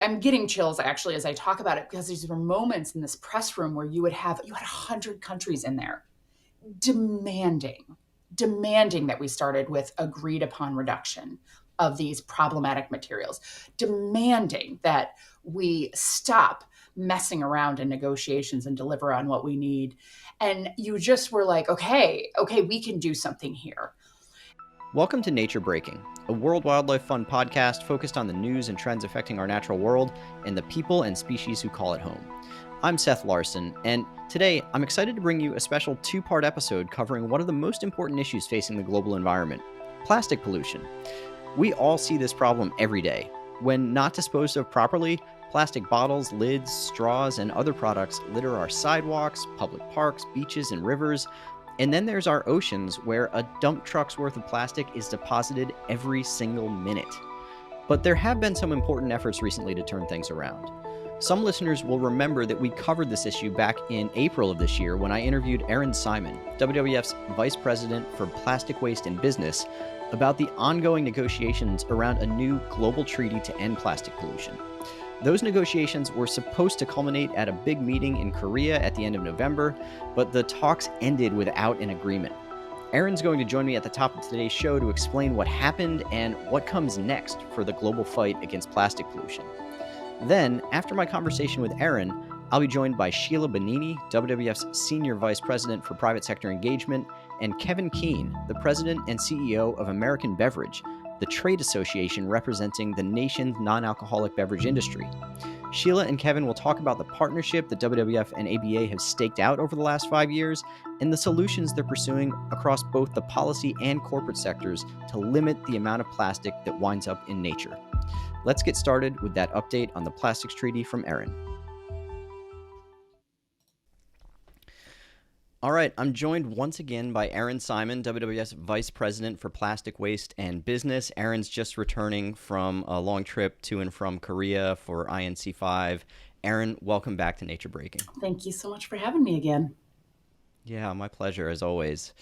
I'm getting chills actually as I talk about it, because these were moments in this press room where you had 100 countries in there demanding, demanding that we started with agreed upon reduction of these problematic materials, demanding that we stop messing around in negotiations and deliver on what we need. And you just were like, okay, we can do something here. Welcome to Nature Breaking, a World Wildlife Fund podcast focused on the news and trends affecting our natural world and the people and species who call it home. I'm Seth Larson, and today I'm excited to bring you a special two-part episode covering one of the most important issues facing the global environment: plastic pollution. We all see this problem every day. When not disposed of properly, plastic bottles, lids, straws, and other products litter our sidewalks, public parks, beaches, and rivers. And then there's our oceans, where a dump truck's worth of plastic is deposited every single minute. But there have been some important efforts recently to turn things around. Some listeners will remember that we covered this issue back in April of this year when I interviewed Erin Simon, WWF's Vice President for Plastic Waste and Business, about the ongoing negotiations around a new global treaty to end plastic pollution. Those negotiations were supposed to culminate at a big meeting in Korea at the end of November, but the talks ended without an agreement. Erin's going to join me at the top of today's show to explain what happened and what comes next for the global fight against plastic pollution. Then, after my conversation with Erin, I'll be joined by Sheila Bonini, WWF's Senior Vice President for Private Sector Engagement, and Kevin Keane, the President and CEO of American Beverage, the trade association representing the nation's non-alcoholic beverage industry. Sheila and Kevin will talk about the partnership that WWF and ABA have staked out over the last 5 years and the solutions they're pursuing across both the policy and corporate sectors to limit the amount of plastic that winds up in nature. Let's get started with that update on the Plastics Treaty from Erin. All right, I'm joined once again by Erin Simon, WWF's Vice President for Plastic Waste and Business. Erin's just returning from a long trip to and from Korea for INC5. Erin, welcome back to Nature Breaking. Thank you so much for having me again. Yeah, my pleasure, as always.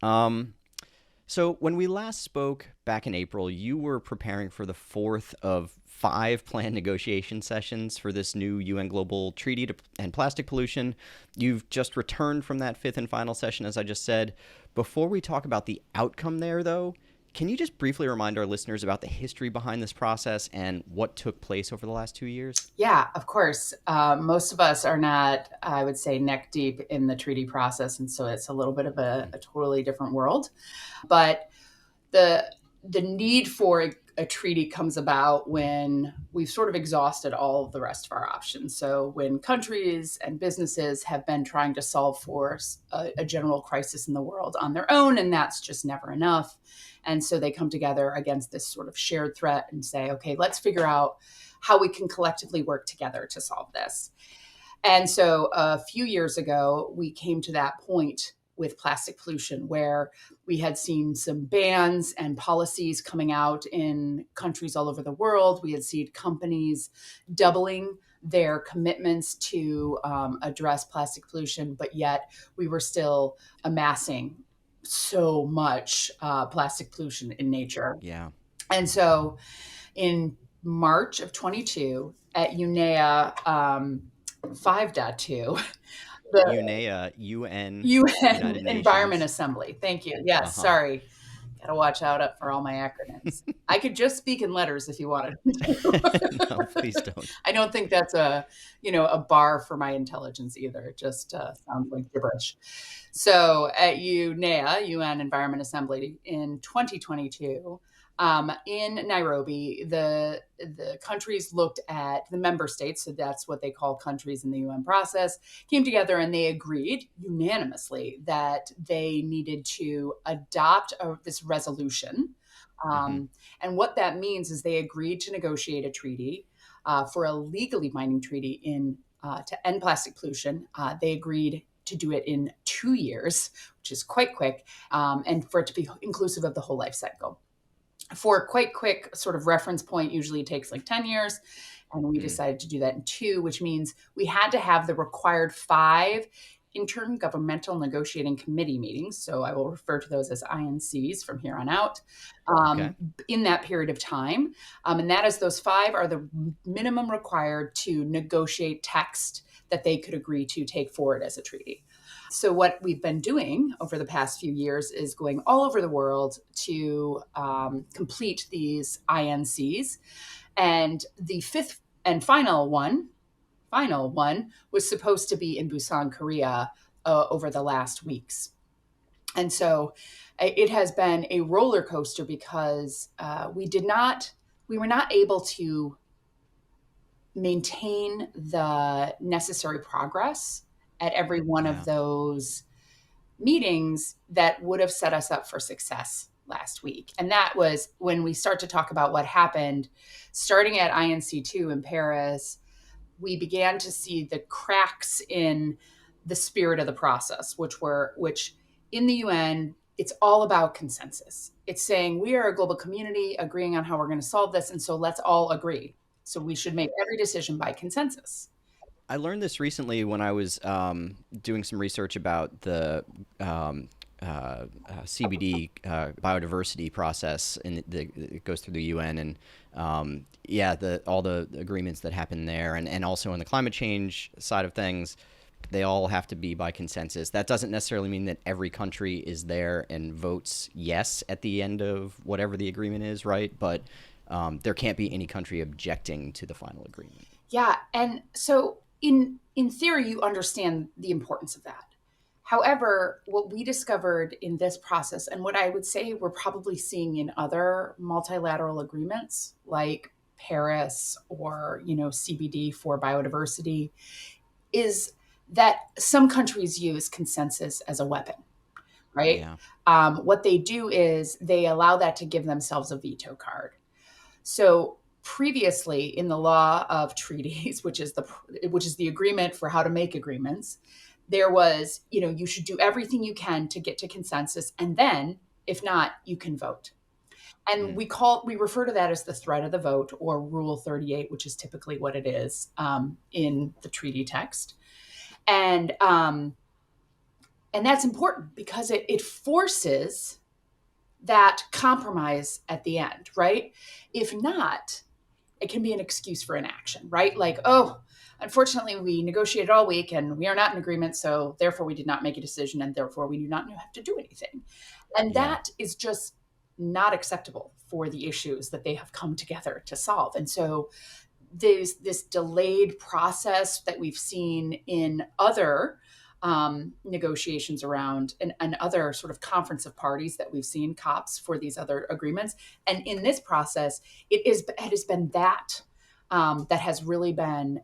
So when we last spoke back in April, you were preparing for the fourth of 5 planned negotiation sessions for this new UN Global Treaty to end plastic pollution. You've just returned from that 5th and final session, as I just said. Before we talk about the outcome there, though, can you just briefly remind our listeners about the history behind this process and what took place over the last 2 years? Yeah, of course. Most of us are not, I would say, neck deep in the treaty process, and so it's a little bit of a totally different world. But the need for a treaty comes about when we've sort of exhausted all of the rest of our options. So when countries and businesses have been trying to solve for a general crisis in the world on their own, and that's just never enough. And so they come together against this sort of shared threat and say, okay, let's figure out how we can collectively work together to solve this. And so a few years ago, we came to that point with plastic pollution, where we had seen some bans and policies coming out in countries all over the world. We had seen companies doubling their commitments to address plastic pollution, but yet we were still amassing so much plastic pollution in nature. Yeah. And so in March of 22 at UNEA 5.2, the UNEA, UN UN United Environment Nations. Assembly. Thank you. Yes, sorry. Got to watch out for all my acronyms. I could just speak in letters if you wanted me to. No, please don't. I don't think that's a bar for my intelligence either. It just sounds like gibberish. So at UNEA, UN Environment Assembly, in 2022, in Nairobi, the countries looked at the member states, so that's what they call countries in the UN process, came together and they agreed unanimously that they needed to adopt this resolution. And what that means is they agreed to negotiate a treaty for a legally binding treaty to end plastic pollution. They agreed to do it in 2 years, which is quite quick, and for it to be inclusive of the whole life cycle. For a quite quick sort of reference point, usually it takes like 10 years. And we decided to do that in 2, which means we had to have the required 5 intergovernmental negotiating committee meetings. So I will refer to those as INCs from here on out, Okay. in that period of time. And that is those 5 are the minimum required to negotiate text that they could agree to take forward as a treaty. So what we've been doing over the past few years is going all over the world to complete these INCs. And the 5th and final one was supposed to be in Busan, Korea, over the last weeks. And so it has been a roller coaster because we were not able to maintain the necessary progress at every one of Yeah. those meetings that would have set us up for success last week. And that was when we start to talk about what happened starting at INC2 in Paris. We began to see the cracks in the spirit of the process, which in the UN, it's all about consensus. It's saying we are a global community agreeing on how we're going to solve this. And so let's all agree. So we should make every decision by consensus. I learned this recently when I was doing some research about the CBD biodiversity process, and it goes through the UN, and yeah, all the agreements that happen there, and also in the climate change side of things, they all have to be by consensus. That doesn't necessarily mean that every country is there and votes yes at the end of whatever the agreement is, right? But there can't be any country objecting to the final agreement. Yeah, and so in theory, you understand the importance of that. However, what we discovered in this process, and what I would say we're probably seeing in other multilateral agreements like Paris or CBD for biodiversity, is that some countries use consensus as a weapon, right? Yeah. What they do is they allow that to give themselves a veto card. So previously in the law of treaties, which is the agreement for how to make agreements, there was, you should do everything you can to get to consensus, and then if not, you can vote. And Mm. we refer to that as the threat of the vote, or Rule 38, which is typically what it is in the treaty text. And that's important because it forces that compromise at the end, right? If not, it can be an excuse for inaction, right? Like, oh, unfortunately, we negotiated all week and we are not in agreement, so therefore we did not make a decision, and therefore we do not have to do anything. And Yeah. that is just not acceptable for the issues that they have come together to solve. And so there's this delayed process that we've seen in other negotiations around and other sort of conference of parties that we've seen, COPs, for these other agreements. And in this process, it has been that that has really been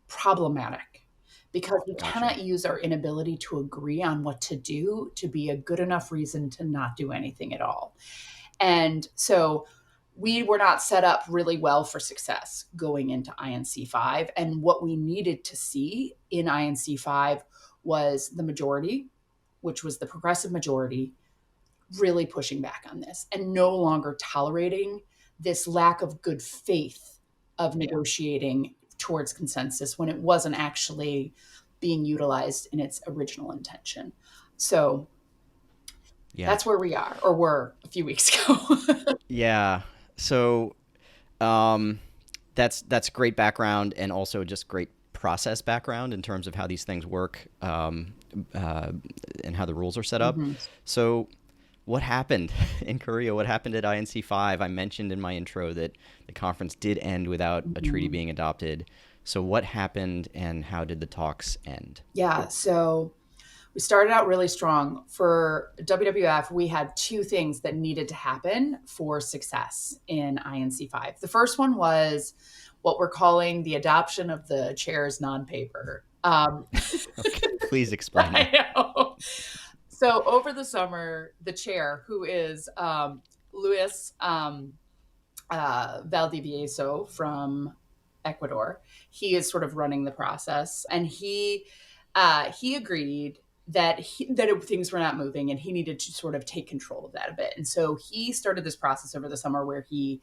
problematic, because we Gotcha. cannot use our inability to agree on what to do to be a good enough reason to not do anything at all. And so we were not set up really well for success going into INC 5. And what we needed to see in INC 5 was the majority, which was the progressive majority, really pushing back on this and no longer tolerating this lack of good faith of negotiating towards consensus when it wasn't actually being utilized in its original intention. So Yeah. that's where we are, or were a few weeks ago. Yeah. So um, that's great background, and also just great process background in terms of how these things work, and how the rules are set up. Mm-hmm. So what happened in Korea? What happened at INC 5? I mentioned in my intro that the conference did end without a treaty Mm-hmm. being adopted. So what happened, and how did the talks end? Yeah, so we started out really strong. For WWF, we had 2 things that needed to happen for success in INC 5. The first one was what we're calling the adoption of the chair's non-paper. Okay, please explain that. I know. So over the summer, the chair, who is Luis Valdivieso from Ecuador, he is sort of running the process, and he agreed that things were not moving, and he needed to sort of take control of that a bit. And so he started this process over the summer where he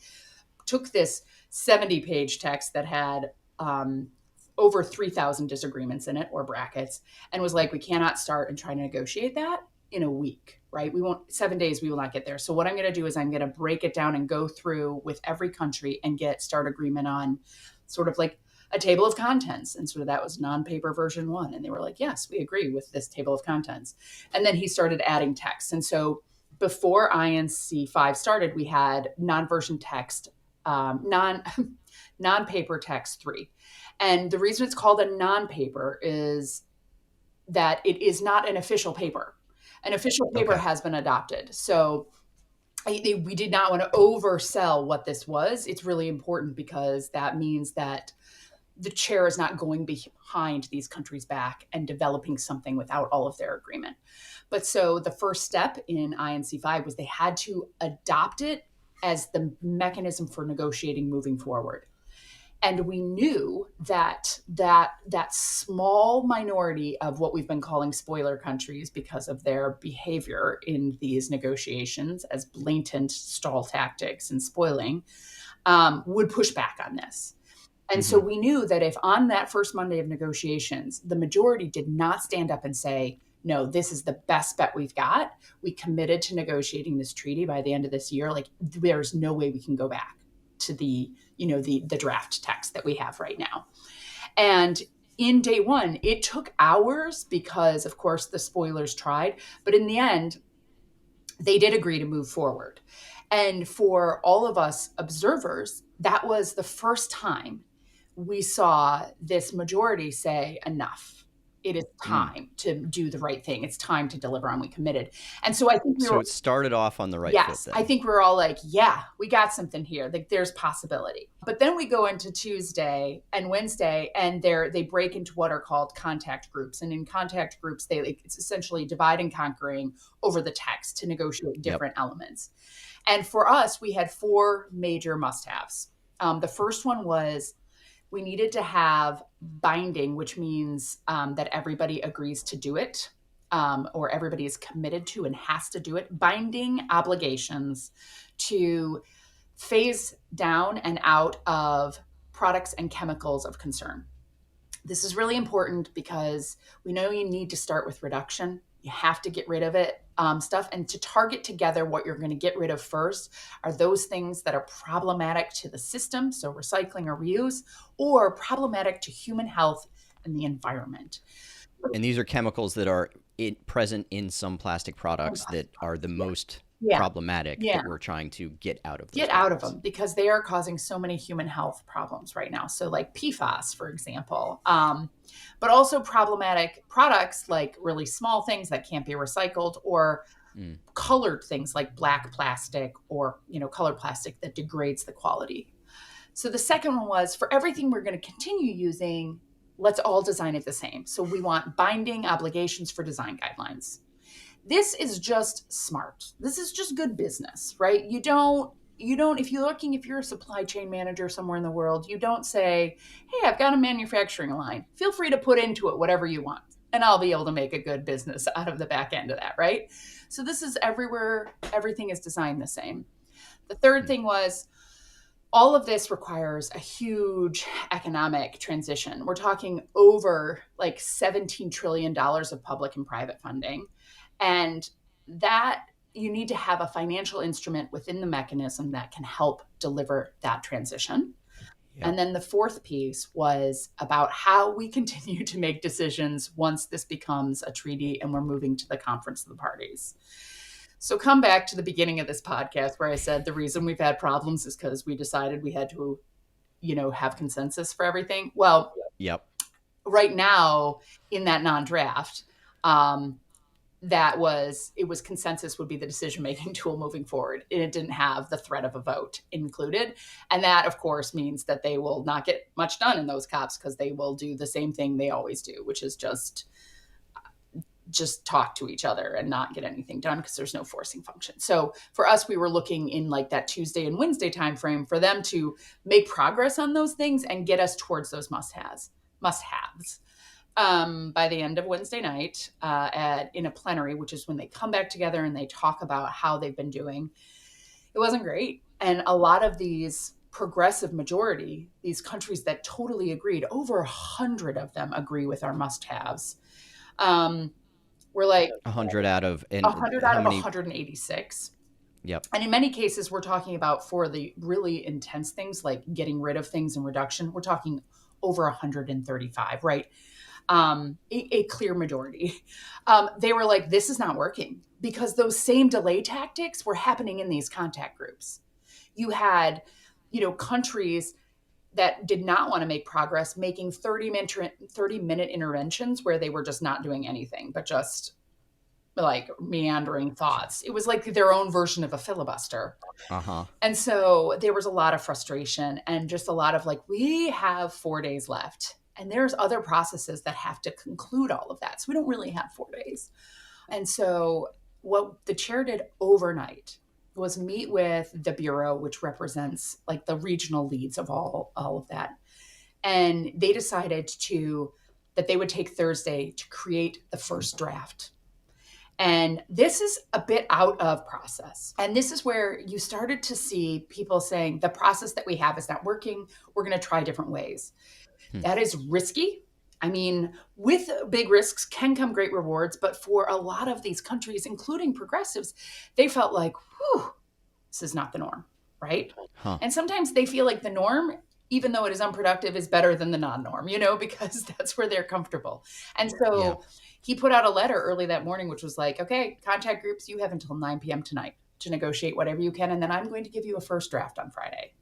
took this 70-page text that had over 3,000 disagreements in it, or brackets, and was like, we cannot start and try to negotiate that in a week, right? We won't, 7 days, we will not get there. So what I'm going to do is I'm going to break it down and go through with every country and start agreement on sort of like a table of contents. And sort of that was non-paper version 1. And they were like, yes, we agree with this table of contents. And then he started adding text. And so before INC 5 started, we had non-version text, non-paper text 3. And the reason it's called a non-paper is that it is not an official paper. An official paper Okay. has been adopted. So we did not want to oversell what this was. It's really important because that means that the chair is not going behind these countries' back and developing something without all of their agreement. But so the first step in INC 5 was they had to adopt it as the mechanism for negotiating moving forward. And we knew that small minority of what we've been calling spoiler countries, because of their behavior in these negotiations as blatant stall tactics and spoiling, would push back on this. And so we knew that if on that first Monday of negotiations, the majority did not stand up and say, no, this is the best bet we've got, we committed to negotiating this treaty by the end of this year, like there's no way we can go back to the draft text that we have right now. And in day 1, it took hours because, of course, the spoilers tried. But in the end, they did agree to move forward. And for all of us observers, that was the first time we saw this majority say, enough. It is time to do the right thing. It's time to deliver on what we committed. And so I think we So were, it started off on the right foot yes, then. I think we're all like, yeah, we got something here. Like there's possibility. But then we go into Tuesday and Wednesday, and they break into what are called contact groups. And in contact groups, it's essentially divide and conquering over the text to negotiate different elements. And for us, we had 4 major must-haves. The first one was we needed to have binding, which means that everybody agrees to do it, or everybody is committed to and has to do it, binding obligations to phase down and out of products and chemicals of concern. This is really important because we know you need to start with reduction. You have to get rid of it, stuff, and to target together what you're going to get rid of first are those things that are problematic to the system, so recycling or reuse, or problematic to human health and the environment. And these are chemicals that are present in some plastic products that are the most problematic that we're trying to get out of those get out of them because they are causing so many human health problems right now. So like PFAS, for example, but also problematic products like really small things that can't be recycled, or colored things like black plastic or colored plastic that degrades the quality. So the second one was, for everything we're going to continue using, let's all design it the same. So we want binding obligations for design guidelines. This is just smart. This is just good business, right? You don't, if you're a supply chain manager somewhere in the world, you don't say, hey, I've got a manufacturing line. Feel free to put into it whatever you want, and I'll be able to make a good business out of the back end of that, right? So this is everywhere. Everything is designed the same. The third thing was, all of this requires a huge economic transition. We're talking over like $17 trillion of public and private funding. And that you need to have a financial instrument within the mechanism that can help deliver that transition. Yep. And then the fourth piece was about how we continue to make decisions once this becomes a treaty and we're moving to the conference of the parties. So come back to the beginning of this podcast where I said the reason we've had problems is because we decided we had to, have consensus for everything. Well, right now in that non-draft, it was consensus would be the decision-making tool moving forward. And it didn't have the threat of a vote included. And that, of course, means that they will not get much done in those COPs because they will do the same thing they always do, which is just talk to each other and not get anything done because there's no forcing function. So for us, we were looking in like that Tuesday and Wednesday timeframe for them to make progress on those things and get us towards those must-haves. By the end of Wednesday night in a plenary, which is when they come back together and they talk about how they've been doing, it wasn't great. And a lot of these progressive majority, these countries that totally agreed, over 100 of them agree with our must-haves. We're like 100 out of, and 100 out how of many? 186. Yep. And in many cases, we're talking about, for the really intense things like getting rid of things and reduction, we're talking over 135, right? A clear majority. They were like, this is not working, because those same delay tactics were happening in these contact groups. You had, countries that did not want to make progress making 30-minute interventions where they were just not doing anything, but just like meandering thoughts. It was like their own version of a filibuster. Uh-huh. And so there was a lot of frustration and just a lot of like, we have 4 days left. And there's other processes that have to conclude all of that. So we don't really have 4 days. And so what the chair did overnight was meet with the bureau, which represents like the regional leads of all of that. And they decided that they would take Thursday to create the first draft. And this is a bit out of process. And this is where you started to see people saying the process that we have is not working. We're going to try different ways. That is risky. I mean, with big risks can come great rewards. But for a lot of these countries, including progressives, they felt like, whew, this is not the norm, right? Huh. And sometimes they feel like the norm, even though it is unproductive, is better than the non-norm, because that's where they're comfortable. And so he put out a letter early that morning, which was like, okay, contact groups, you have until 9 p.m. tonight to negotiate whatever you can. And then I'm going to give you a first draft on Friday.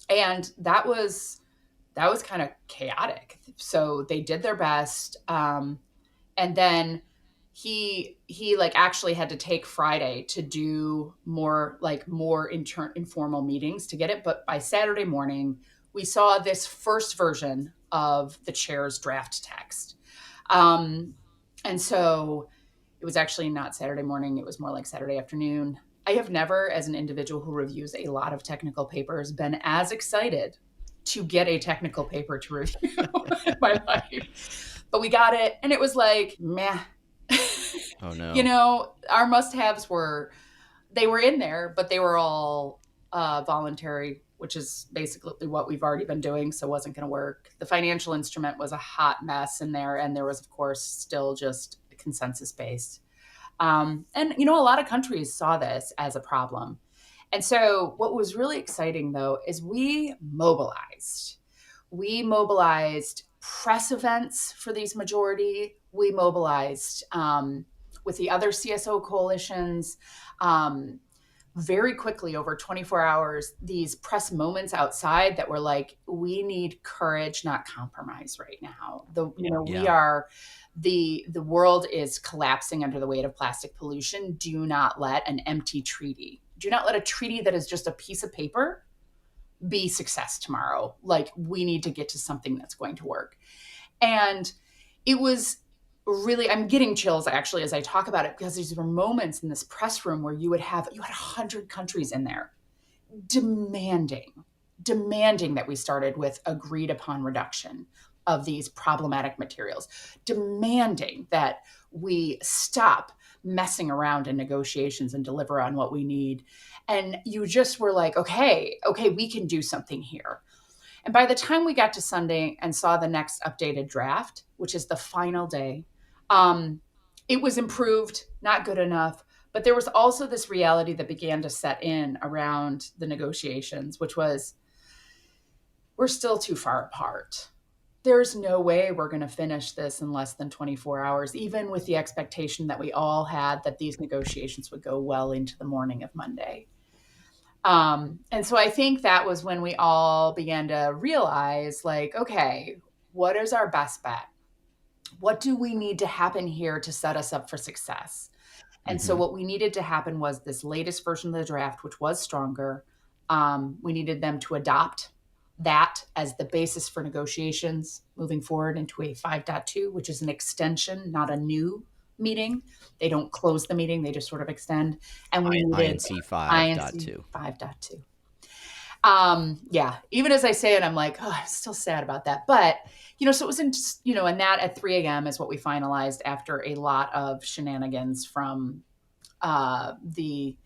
And that was kind of chaotic. So they did their best. And then he like actually had to take Friday to do more informal meetings to get it. But by Saturday morning, we saw this first version of the chair's draft text. And so it was actually not Saturday morning. It was more like Saturday afternoon. I have never, as an individual who reviews a lot of technical papers, been as excited to get a technical paper to review in my life. But we got it, and it was like, meh. Oh, no. Our must-haves they were in there, but they were all voluntary, which is basically what we've already been doing, so it wasn't going to work. The financial instrument was a hot mess in there, and there was, of course, still just consensus-based. And, a lot of countries saw this as a problem. And so what was really exciting, though, is we mobilized. We mobilized press events for these majority. We mobilized with the other CSO coalitions. Very quickly, over 24 hours, these press moments outside that were like, we need courage, not compromise right now. We are, the world is collapsing under the weight of plastic pollution. Do not let an empty treaty, do not let a treaty that is just a piece of paper be success tomorrow. Like, we need to get to something that's going to work. And it was really, I'm getting chills actually as I talk about it, because these were moments in this press room where you had 100 countries in there demanding that we started with agreed upon reduction of these problematic materials, demanding that we stop messing around in negotiations and deliver on what we need. And you just were like, okay, we can do something here. And by the time we got to Sunday and saw the next updated draft, which is the final day, it was improved, not good enough. But there was also this reality that began to set in around the negotiations, which was, we're still too far apart. There's no way we're going to finish this in less than 24 hours, even with the expectation that we all had that these negotiations would go well into the morning of Monday. And so I think that was when we all began to realize, like, okay, what is our best bet? What do we need to happen here to set us up for success? And so what we needed to happen was this latest version of the draft, which was stronger. We needed them to adopt that as the basis for negotiations moving forward into a 5.2, which is an extension, not a new meeting. They don't close the meeting, they just sort of extend. And we needed INC 5.2. 5.2. Yeah, even as I say it, I'm like, oh, I'm still sad about that. But, so it was and that at 3 a.m. is what we finalized after a lot of shenanigans from the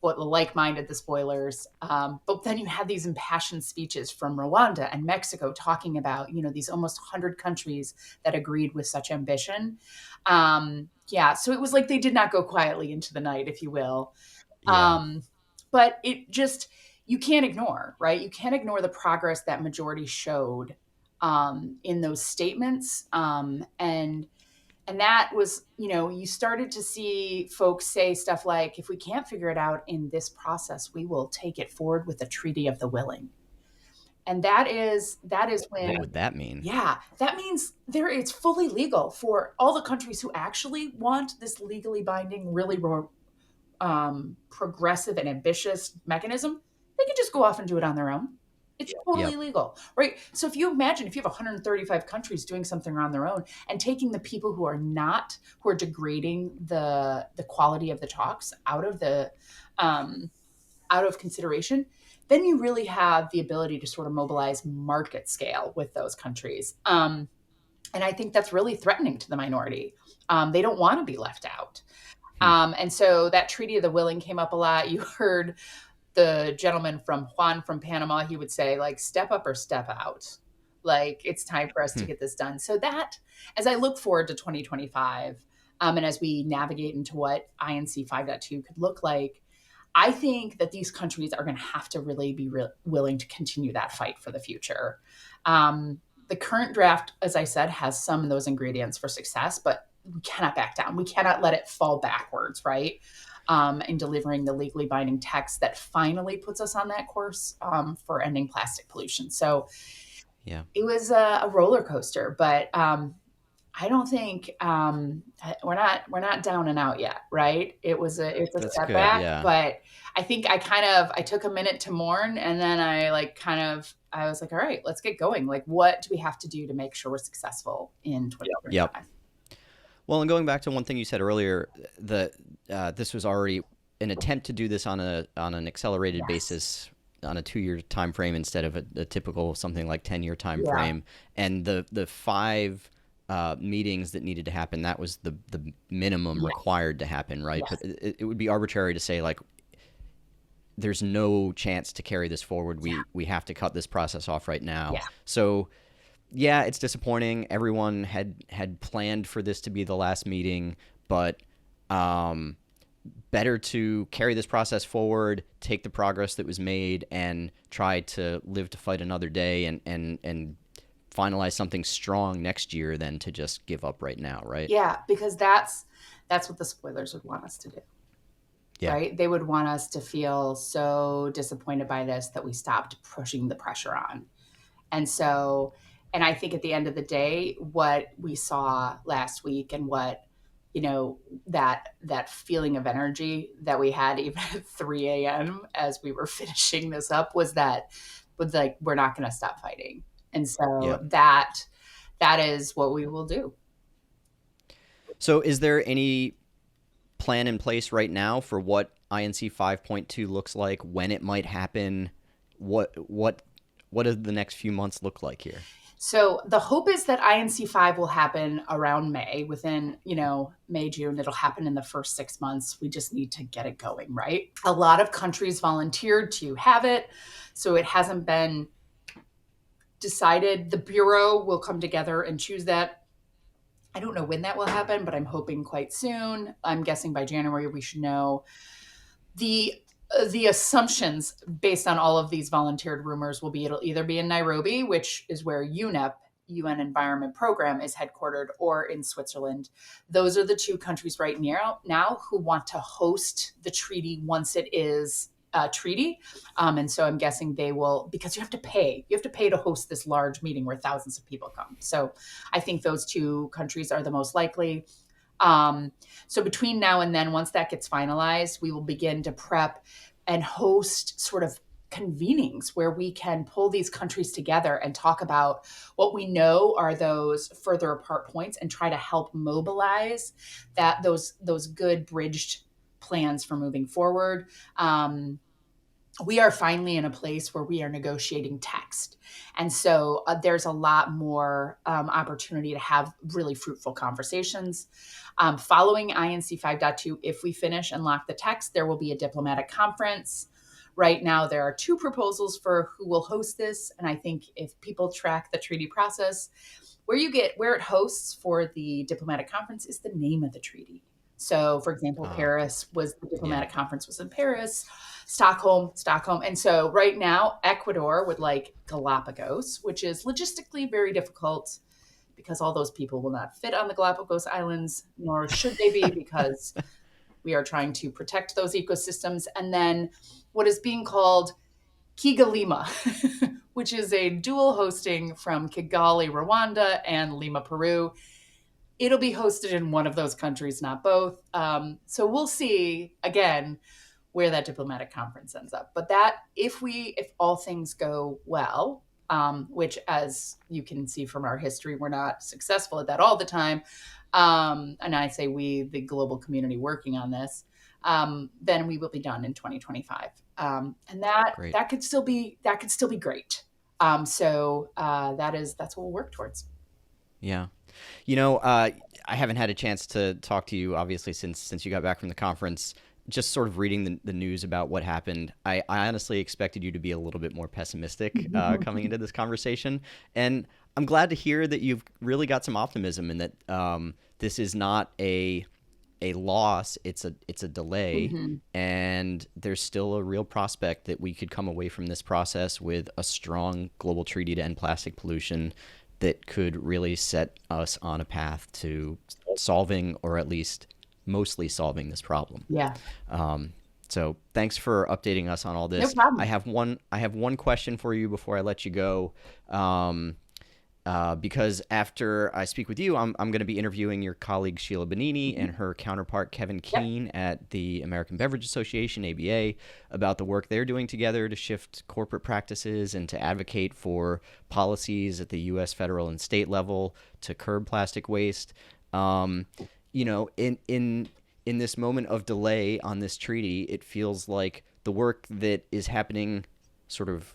what like-minded the spoilers. But then you had these impassioned speeches from Rwanda and Mexico talking about, these almost 100 countries that agreed with such ambition. Yeah, so it was like they did not go quietly into the night, if you will. Yeah. Um, but it just, you can't ignore, right? You can't ignore the progress that majority showed in those statements. And that was, you started to see folks say stuff like, if we can't figure it out in this process, we will take it forward with a treaty of the willing. And that is when, What would that mean? yeah, that means it's fully legal for all the countries who actually want this legally binding, really progressive and ambitious mechanism. They can just go off and do it on their own. It's totally Yep. legal, right? So if you imagine if you have 135 countries doing something on their own and taking the people who are degrading the quality of the talks out of consideration, then you really have the ability to sort of mobilize market scale with those countries. And I think that's really threatening to the minority. They don't want to be left out. Hmm. And so that Treaty of the Willing came up a lot. You heard the gentleman from Juan from Panama, he would say, like, step up or step out. Like, it's time for us to Hmm. get this done. So that, as I look forward to 2025, and as we navigate into what INC 5.2 could look like, I think that these countries are going to have to really be willing to continue that fight for the future. The current draft, as I said, has some of those ingredients for success, but we cannot back down. We cannot let it fall backwards, right? In delivering the legally binding text that finally puts us on that course for ending plastic pollution. So Yeah. it was a roller coaster, but I don't think we're not down and out yet, right? It's a That's good. setback, Yeah. but I think I took a minute to mourn, and then I was like, all right, let's get going. Like, what do we have to do to make sure we're successful in Yep. 2025? Well, and going back to one thing you said earlier, that this was already an attempt to do this on an accelerated Yes. basis on a 2-year time frame instead of a typical something like 10-year time Yeah. frame, and the five meetings that needed to happen, that was the minimum Yes. required to happen, right? But Yes. it would be arbitrary to say, like, there's no chance to carry this forward. Yeah. We have to cut this process off right now. Yeah. So yeah, it's disappointing. Everyone had planned for this to be the last meeting, but better to carry this process forward, take the progress that was made, and try to live to fight another day, and finalize something strong next year than to just give up right now, right? Yeah, because that's what the spoilers would want us to do, Yeah. right? They would want us to feel so disappointed by this that we stopped pushing the pressure on. And so, and I think at the end of the day, what we saw last week and what, that feeling of energy that we had even at 3 a.m. as we were finishing this up was like, we're not going to stop fighting. And so Yeah. that is what we will do. So is there any plan in place right now for what INC 5.2 looks like, when it might happen? What does the next few months look like here? So the hope is that INC 5 will happen around May, within, May, June. It'll happen in the first 6 months. We just need to get it going, right? A lot of countries volunteered to have it, so it hasn't been decided. The Bureau will come together and choose that. I don't know when that will happen, but I'm hoping quite soon. I'm guessing by January we should know. The assumptions based on all of these volunteered rumors will be it'll either be in Nairobi, which is where UNEP, UN Environment Program, is headquartered, or in Switzerland. Those are the two countries right now who want to host the treaty once it is a treaty. And so I'm guessing they will, because you have to pay. You have to pay to host this large meeting where thousands of people come. So I think those two countries are the most likely. So between now and then, once that gets finalized, we will begin to prep and host sort of convenings where we can pull these countries together and talk about what we know are those further apart points and try to help mobilize those good bridged plans for moving forward. we are finally in a place where we are negotiating text. And so there's a lot more opportunity to have really fruitful conversations. Following INC 5.2, if we finish and lock the text, there will be a diplomatic conference. Right now, there are two proposals for who will host this. And I think if people track the treaty process, where it hosts for the diplomatic conference is the name of the treaty. So, for example, Paris was the diplomatic conference was in Paris, Stockholm. And so right now, Ecuador would like Galapagos, which is logistically very difficult because all those people will not fit on the Galapagos Islands, nor should they be, because we are trying to protect those ecosystems. And then what is being called Kigalima, which is a dual hosting from Kigali, Rwanda, and Lima, Peru. It'll be hosted in one of those countries, not both. So we'll see again where that diplomatic conference ends up. But that, if all things go well, which as you can see from our history, we're not successful at that all the time. And I say we, the global community working on this, then we will be done in 2025. And that could still be great. So that's what we'll work towards. Yeah. I haven't had a chance to talk to you, obviously, since you got back from the conference. Just sort of reading the news about what happened, I honestly expected you to be a little bit more pessimistic coming into this conversation. And I'm glad to hear that you've really got some optimism and that this is not a loss, it's a delay, and there's still a real prospect that we could come away from this process with a strong global treaty to end plastic pollution that could really set us on a path to solving, or at least mostly solving, this problem. Yeah. So thanks for updating us on all this. No problem. I have one question for you before I let you go. Because after I speak with you, I'm going to be interviewing your colleague Sheila Bonini and her counterpart Kevin Keane at the American Beverage Association, ABA, about the work they're doing together to shift corporate practices and to advocate for policies at the U.S. federal and state level to curb plastic waste. In this moment of delay on this treaty, it feels like the work that is happening sort of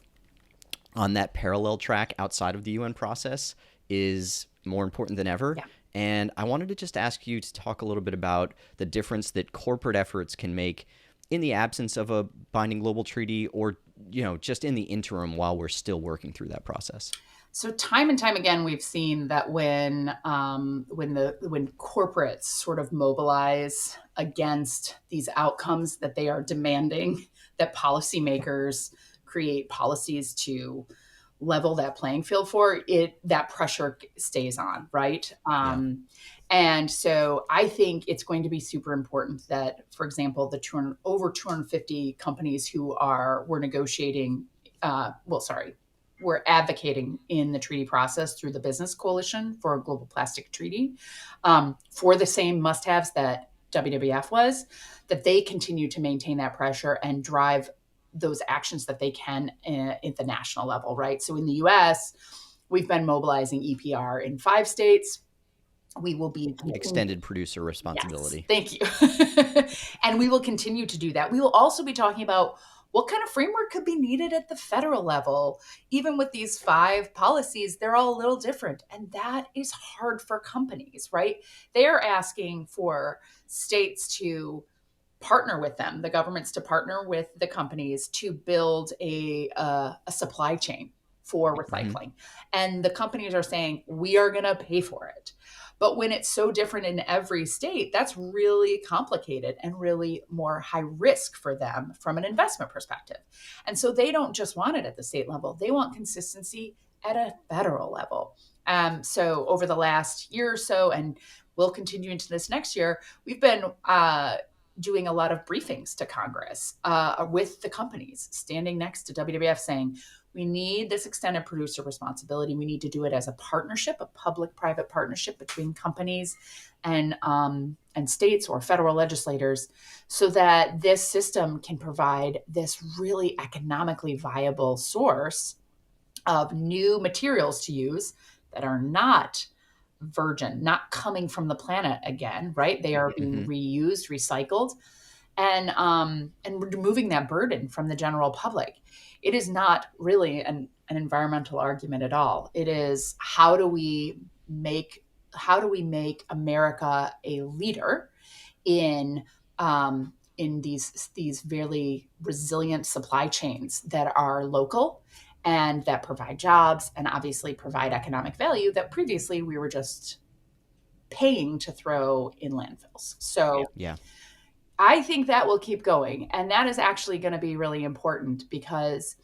on that parallel track outside of the UN process is more important than ever. Yeah. And I wanted to just ask you to talk a little bit about the difference that corporate efforts can make in the absence of a binding global treaty, or, just in the interim while we're still working through that process. So time and time again, we've seen that when corporates sort of mobilize against these outcomes that they are demanding, that policymakers create policies to level that playing field for it, that pressure stays on, right? And so I think it's going to be super important that, for example, the over 250 companies who were negotiating, we're advocating in the treaty process through the Business Coalition for a Global Plastic Treaty, for the same must-haves that WWF was, that they continue to maintain that pressure and drive those actions that they can at the national level, right? So in the U.S., we've been mobilizing EPR in 5 states. We will be extended producer responsibility. Yes, thank you. And we will continue to do that. We will also be talking about what kind of framework could be needed at the federal level. Even with these 5 policies, they're all a little different. And that is hard for companies, right? They are asking for states to partner with them, the governments to partner with the companies to build a supply chain for recycling. And the companies are saying, we are going to pay for it. But when it's so different in every state, that's really complicated and really more high risk for them from an investment perspective. And so they don't just want it at the state level. They want consistency at a federal level. So over the last year or so, and we'll continue into this next year, we've been doing a lot of briefings to Congress with the companies, standing next to WWF saying, we need this extended producer responsibility. We need to do it as a partnership, a public-private partnership between companies and states or federal legislators, so that this system can provide this really economically viable source of new materials to use that are not virgin, not coming from the planet again, right? They are being reused, recycled, and removing that burden from the general public. It is not really an environmental argument at all. It is make how do we make America a leader in these really resilient supply chains that are local and that provide jobs and obviously provide economic value that previously we were just paying to throw in landfills. So Yeah. I think that will keep going. And that is actually going to be really important because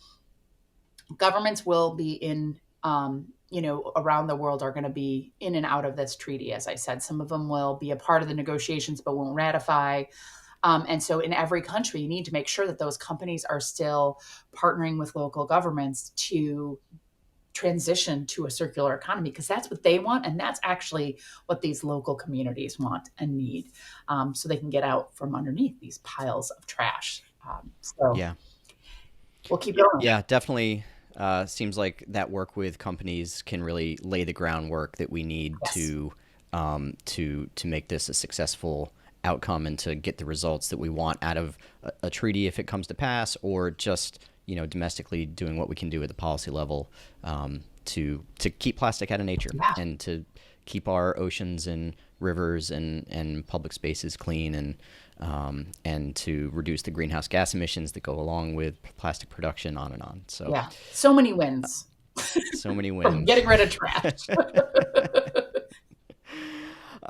governments will be around the world are going to be in and out of this treaty. As I said, some of them will be a part of the negotiations but won't ratify. And so in every country, you need to make sure that those companies are still partnering with local governments to transition to a circular economy because that's what they want. And that's actually what these local communities want and need, so they can get out from underneath these piles of trash. So Yeah. we'll keep going. Yeah, definitely. Seems like that work with companies can really lay the groundwork that we need Yes. to make this a successful outcome and to get the results that we want out of a treaty if it comes to pass, or just domestically doing what we can do at the policy level to keep plastic out of nature Yeah. and to keep our oceans and rivers and public spaces clean, and to reduce the greenhouse gas emissions that go along with plastic production, on and on. So, Yeah. So many wins so many from wins. getting rid of trash.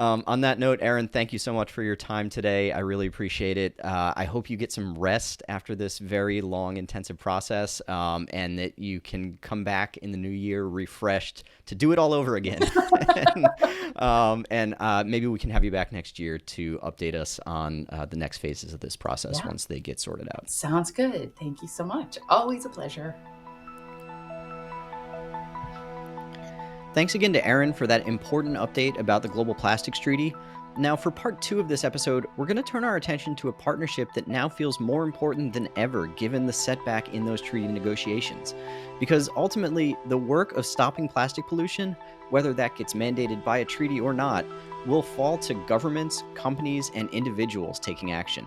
On that note, Erin, thank you so much for your time today. I really appreciate it. I hope you get some rest after this very long, intensive process, and that you can come back in the new year refreshed to do it all over again. and maybe we can have you back next year to update us on the next phases of this process Yeah. once they get sorted out. Sounds good. Thank you so much. Always a pleasure. Thanks again to Erin for that important update about the Global Plastics Treaty. Now, for part 2 of this episode, we're going to turn our attention to a partnership that now feels more important than ever given the setback in those treaty negotiations. Because ultimately, the work of stopping plastic pollution, whether that gets mandated by a treaty or not, will fall to governments, companies, and individuals taking action.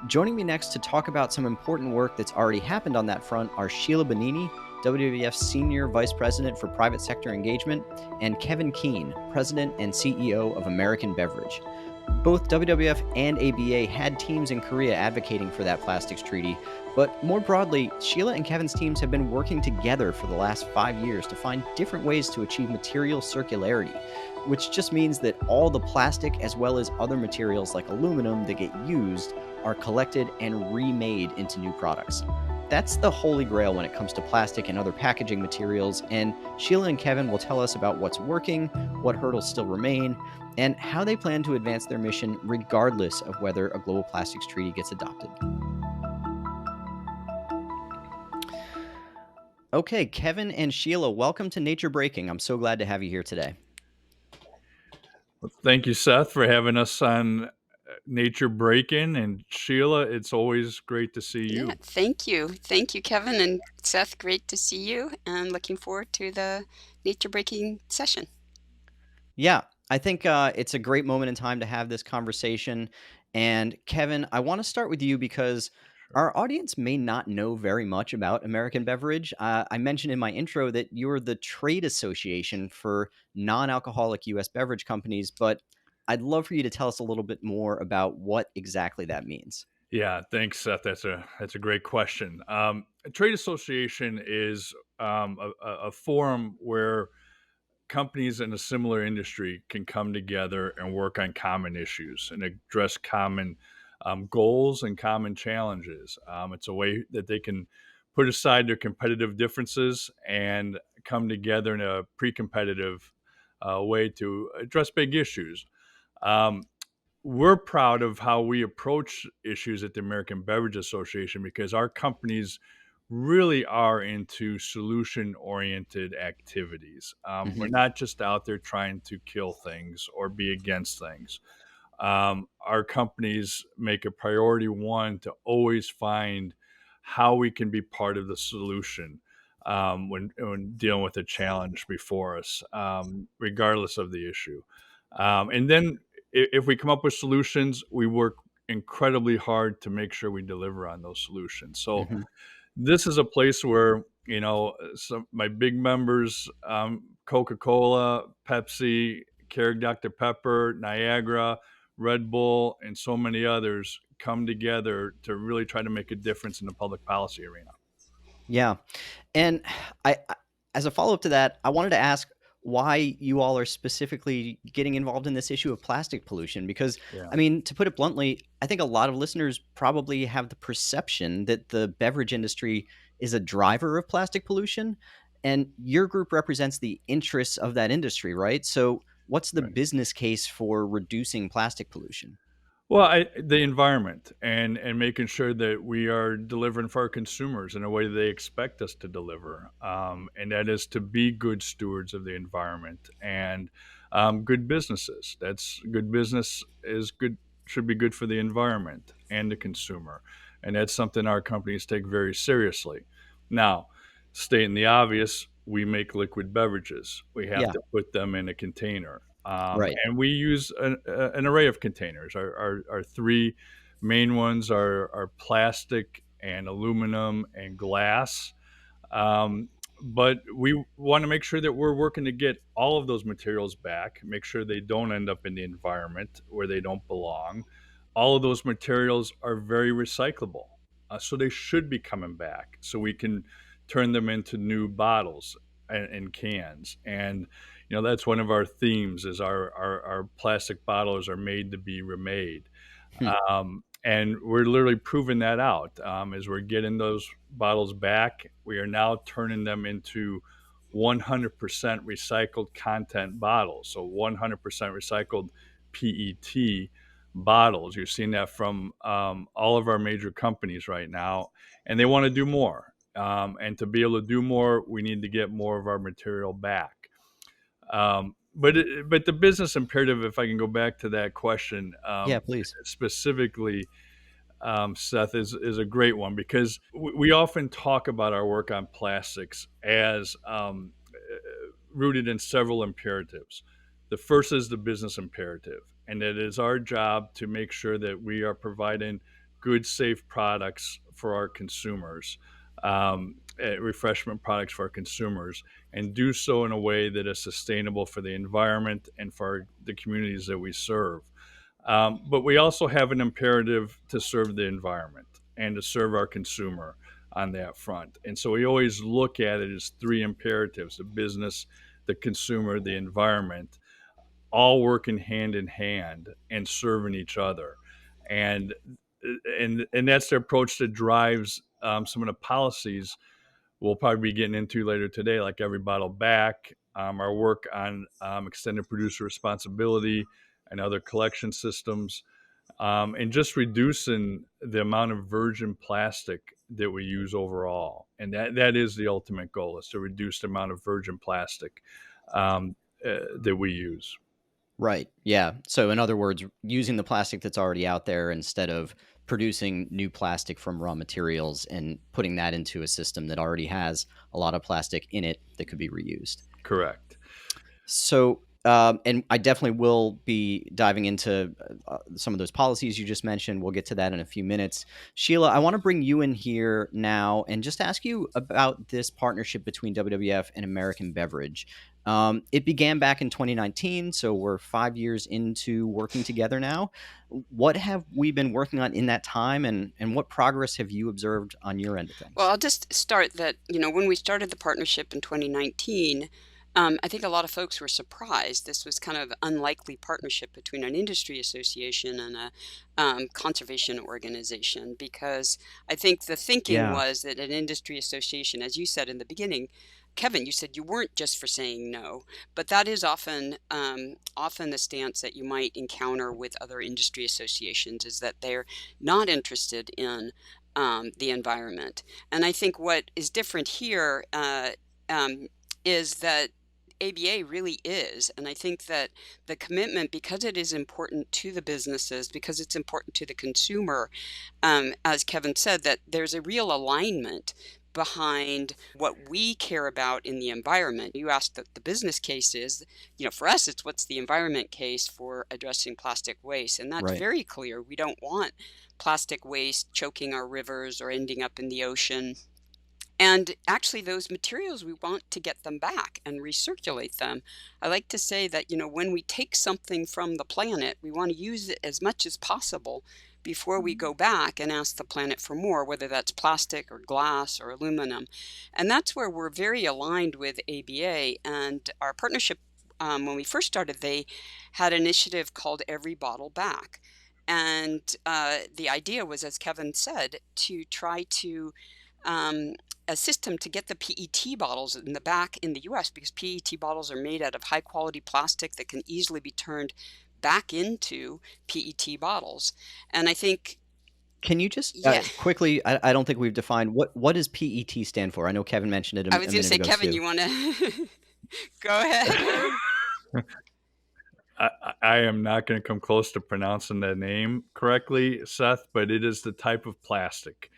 Joining me next to talk about some important work that's already happened on that front are Sheila Bonini, WWF's Senior Vice President for Private Sector Engagement, and Kevin Keane, President and CEO of American Beverage. Both WWF and ABA had teams in Korea advocating for that plastics treaty, but more broadly, Sheila and Kevin's teams have been working together for the last 5 years to find different ways to achieve material circularity, which just means that all the plastic as well as other materials like aluminum that get used are collected and remade into new products. That's the holy grail when it comes to plastic and other packaging materials, and Sheila and Kevin will tell us about what's working, what hurdles still remain, and how they plan to advance their mission regardless of whether a global plastics treaty gets adopted. Okay, Kevin and Sheila, welcome to Nature Breaking. I'm so glad to have you here today. Well, thank you, Seth, for having us on Nature Breaking. And Sheila, it's always great to see you. Yeah, thank you. Thank you, Kevin and Seth. Great to see you, and looking forward to the nature breaking session. Yeah, I think it's a great moment in time to have this conversation. And Kevin, I want to start with you because our audience may not know very much about American Beverage. I mentioned in my intro that you're the trade association for non-alcoholic U.S. beverage companies, but I'd love for you to tell us a little bit more about what exactly that means. Yeah, thanks, Seth. That's a great question. A trade association is a forum where companies in a similar industry can come together and work on common issues and address common goals and common challenges. It's a way that they can put aside their competitive differences and come together in a pre-competitive way to address big issues. Um, we're proud of how we approach issues at the American Beverage Association because our companies really are into solution oriented activities. We're not just out there trying to kill things or be against things. Our companies make a priority one to always find how we can be part of the solution when dealing with a challenge before us, regardless of the issue. And then if we come up with solutions, we work incredibly hard to make sure we deliver on those solutions. So Hmm. this is a place where, some my big members, Coca-Cola, Pepsi, Keurig Dr. Pepper, Niagara, Red Bull, and so many others come together to really try to make a difference in the public policy arena. Yeah. And as a follow up to that, I wanted to ask why you all are specifically getting involved in this issue of plastic pollution. Because, Yeah, I mean, to put it bluntly, I think a lot of listeners probably have the perception that the beverage industry is a driver of plastic pollution. And your group represents the interests of that industry, right? So, what's the right. business case for reducing plastic pollution? Well, the environment and making sure that we are delivering for our consumers in a way they expect us to deliver, and that is to be good stewards of the environment and good businesses. That's good business is good should be good for the environment and the consumer, and that's something our companies take very seriously. Now, stating the obvious, we make liquid beverages. We have Yeah, to put them in a container. right. And we use an array of containers. Our three main ones are plastic and aluminum and glass. Um, but we want to make sure that we're working to get all of those materials back, make sure they don't end up in the environment where they don't belong. All of those materials are very recyclable. So they should be coming back so we can turn them into new bottles and cans. And, that's one of our themes is our plastic bottles are made to be remade. Hmm. And we're literally proving that out as we're getting those bottles back. We are now turning them into 100% recycled content bottles. So 100% recycled PET bottles. You're seeing that from all of our major companies right now, and they want to do more. And to be able to do more, we need to get more of our material back. But the business imperative, if I can go back to that question Yeah, please. specifically, Seth, is a great one because we often talk about our work on plastics as rooted in several imperatives. The first is the business imperative, and it is our job to make sure that we are providing good, safe products for our consumers, refreshment products for our consumers, and do so in a way that is sustainable for the environment and for the communities that we serve. But we also have an imperative to serve the environment and to serve our consumer on that front. And so we always look at it as three imperatives: the business, the consumer, the environment, all working hand in hand and serving each other. And and that's the approach that drives some of the policies we'll probably be getting into later today, like every bottle back, our work on extended producer responsibility and other collection systems, and just reducing the amount of virgin plastic that we use overall. And that is the ultimate goal, is to reduce the amount of virgin plastic that we use. Right. Yeah. So, in other words, using the plastic that's already out there instead of producing new plastic from raw materials and putting that into a system that already has a lot of plastic in it that could be reused. Correct. So, and I definitely will be diving into some of those policies you just mentioned. We'll get to that in a few minutes. Sheila, I want to bring you in here now and just ask you about this partnership between WWF and American Beverage. It began back in 2019, so we're 5 years into working together now. What have we been working on in that time, and what progress have you observed on your end of Well, things? I'll just start that, when we started the partnership in 2019, I think a lot of folks were surprised. This was kind of unlikely partnership between an industry association and a conservation organization, because I think the thinking Yeah. was that an industry association, as you said in the beginning, Kevin, you said you weren't just for saying no, but that is often the stance that you might encounter with other industry associations, is that they're not interested in the environment. And I think what is different here is that ABA really is. And I think that the commitment, because it is important to the businesses, because it's important to the consumer, as Kevin said, that there's a real alignment behind what we care about in the environment. You asked the business case is, for us, it's what's the environment case for addressing plastic waste. And that's very clear. We don't want plastic waste choking our rivers or ending up in the ocean. And actually, those materials, we want to get them back and recirculate them. I like to say that, when we take something from the planet, we want to use it as much as possible before we go back and ask the planet for more, whether that's plastic or glass or aluminum. And that's where we're very aligned with ABA. And our partnership, when we first started, they had an initiative called Every Bottle Back. And the idea was, as Kevin said, to try to a system to get the PET bottles in the back in the US, because PET bottles are made out of high quality plastic that can easily be turned back into PET bottles. And I think, can you just quickly, I don't think we've defined what does PET stand for? I know Kevin mentioned it I was going to say, Kevin, you want to go ahead? I am not going to come close to pronouncing that name correctly, Seth, but it is the type of plastic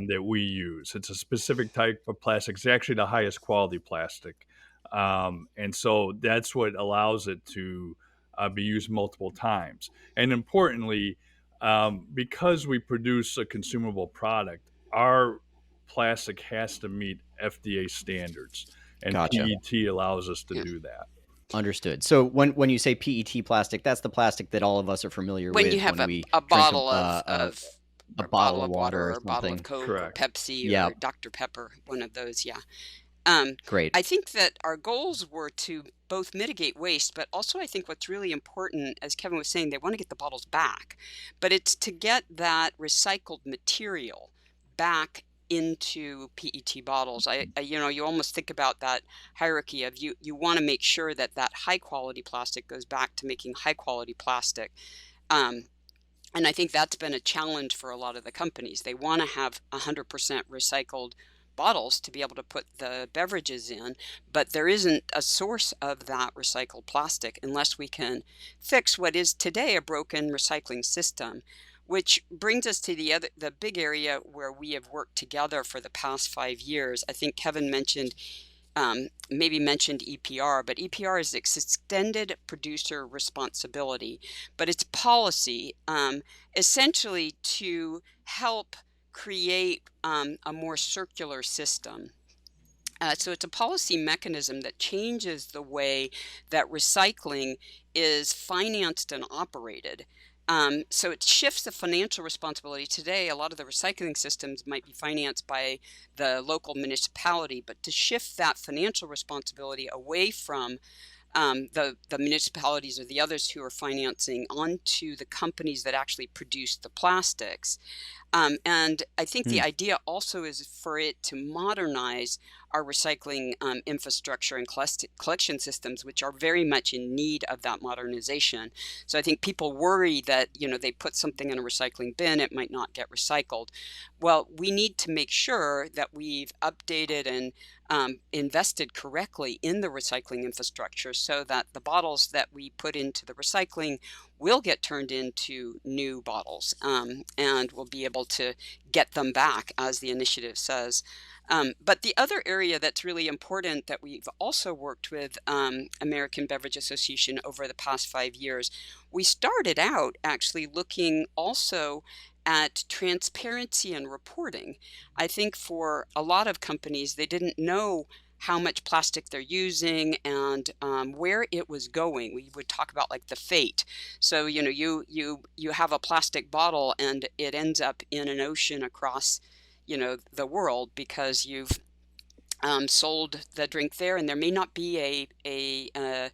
that we use. It's a specific type of plastic. It's actually the highest quality plastic. And so that's what allows it to be used multiple times. And importantly, because we produce a consumable product, our plastic has to meet FDA standards. And PET allows us to do that. Understood. So when you say PET plastic, that's the plastic that all of us are familiar with. When you have a bottle of a bottle of water or a bottle of Coke or Pepsi or Dr. Pepper, one of those, Great. I think that our goals were to both mitigate waste, but also I think what's really important, as Kevin was saying, they want to get the bottles back, but it's to get that recycled material back into PET bottles. You almost think about that hierarchy of you want to make sure that high quality plastic goes back to making high quality plastic. And I think that's been a challenge for a lot of the companies. They want to have 100% recycled bottles to be able to put the beverages in, but there isn't a source of that recycled plastic unless we can fix what is today a broken recycling system. Which brings us to the big area where we have worked together for the past 5 years. I think Kevin mentioned EPR, but EPR is extended producer responsibility, but it's policy essentially to help create a more circular system. So it's a policy mechanism that changes the way that recycling is financed and operated. So it shifts the financial responsibility. Today, a lot of the recycling systems might be financed by the local municipality, but to shift that financial responsibility away from the municipalities or the others who are financing onto the companies that actually produce the plastics. And I think the idea also is for it to modernize our recycling infrastructure and collection systems, which are very much in need of that modernization. So I think people worry that, they put something in a recycling bin, it might not get recycled. Well, we need to make sure that we've updated and invested correctly in the recycling infrastructure so that the bottles that we put into the recycling will get turned into new bottles, and we'll be able to get them back, as the initiative says. But the other area that's really important that we've also worked with American Beverage Association over the past 5 years, we started out actually looking also at transparency and reporting. I think for a lot of companies, they didn't know how much plastic they're using and where it was going. We would talk about like the fate. So, you have a plastic bottle and it ends up in an ocean across, the world because you've sold the drink there, and there may not be a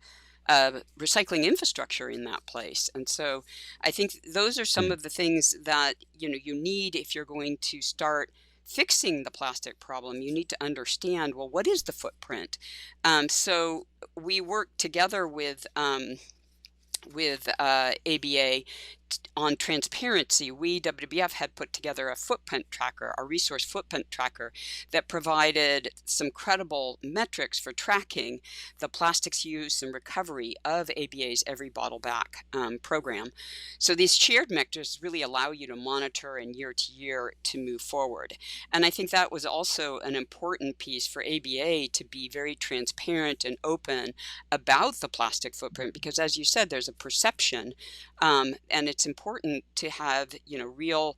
recycling infrastructure in that place. And so I think those are some of the things that, you need if you're going to start fixing the plastic problem. You need to understand, well, what is the footprint? So we work together with ABA on transparency, we, WWF, had put together a footprint tracker, a resource footprint tracker that provided some credible metrics for tracking the plastics use and recovery of ABA's Every Bottle Back program. So these shared metrics really allow you to monitor and year to year to move forward. And I think that was also an important piece for ABA to be very transparent and open about the plastic footprint, because as you said, there's a perception, and it's important to have, real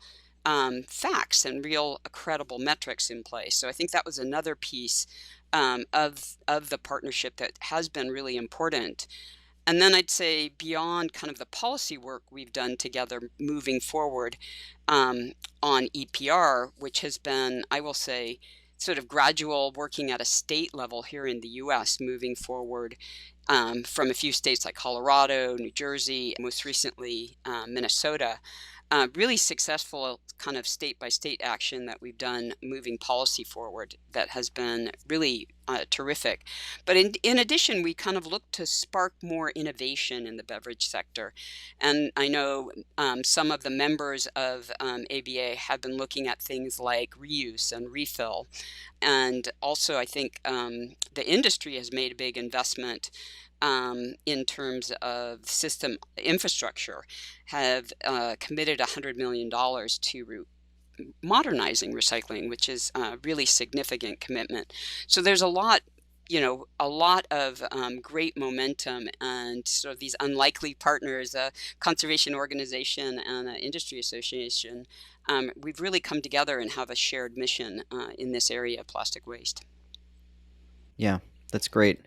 facts and real credible metrics in place. So I think that was another piece of the partnership that has been really important. And then I'd say beyond kind of the policy work we've done together moving forward on EPR, which has been, I will say, sort of gradual working at a state level here in the US, moving forward from a few states like Colorado, New Jersey, and most recently Minnesota. Really successful kind of state-by-state action that we've done moving policy forward that has been really terrific. But in addition, we kind of look to spark more innovation in the beverage sector. And I know some of the members of ABA have been looking at things like reuse and refill. And also, I think the industry has made a big investment in terms of system infrastructure, have committed $100 million to modernizing recycling, which is a really significant commitment. So there's a lot of great momentum, and sort of these unlikely partners, a conservation organization and an industry association. We've really come together and have a shared mission in this area of plastic waste. Yeah, that's great.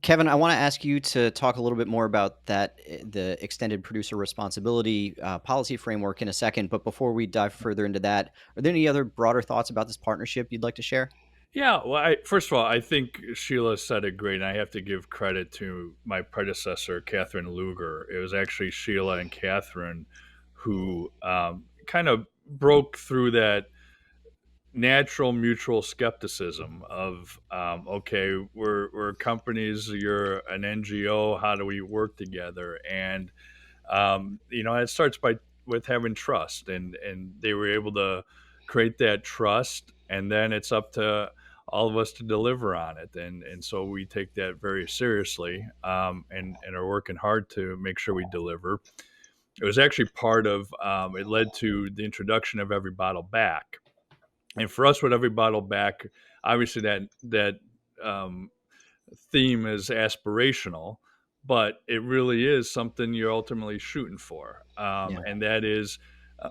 Kevin, I want to ask you to talk a little bit more about that, the extended producer responsibility policy framework in a second. But before we dive further into that, are there any other broader thoughts about this partnership you'd like to share? Yeah, well, first of all, I think Sheila said it great, and I have to give credit to my predecessor, Catherine Luger. It was actually Sheila and Catherine who kind of broke through that natural mutual skepticism of okay, we're companies, you're an NGO, how do we work together? And it starts with having trust, and they were able to create that trust, and then it's up to all of us to deliver on it, and so we take that very seriously, and are working hard to make sure we deliver. It was actually part of it led to the introduction of Every Bottle Back. And for us, with Every Bottle Back, obviously that theme is aspirational, but it really is something you're ultimately shooting for, Yeah. and that is uh,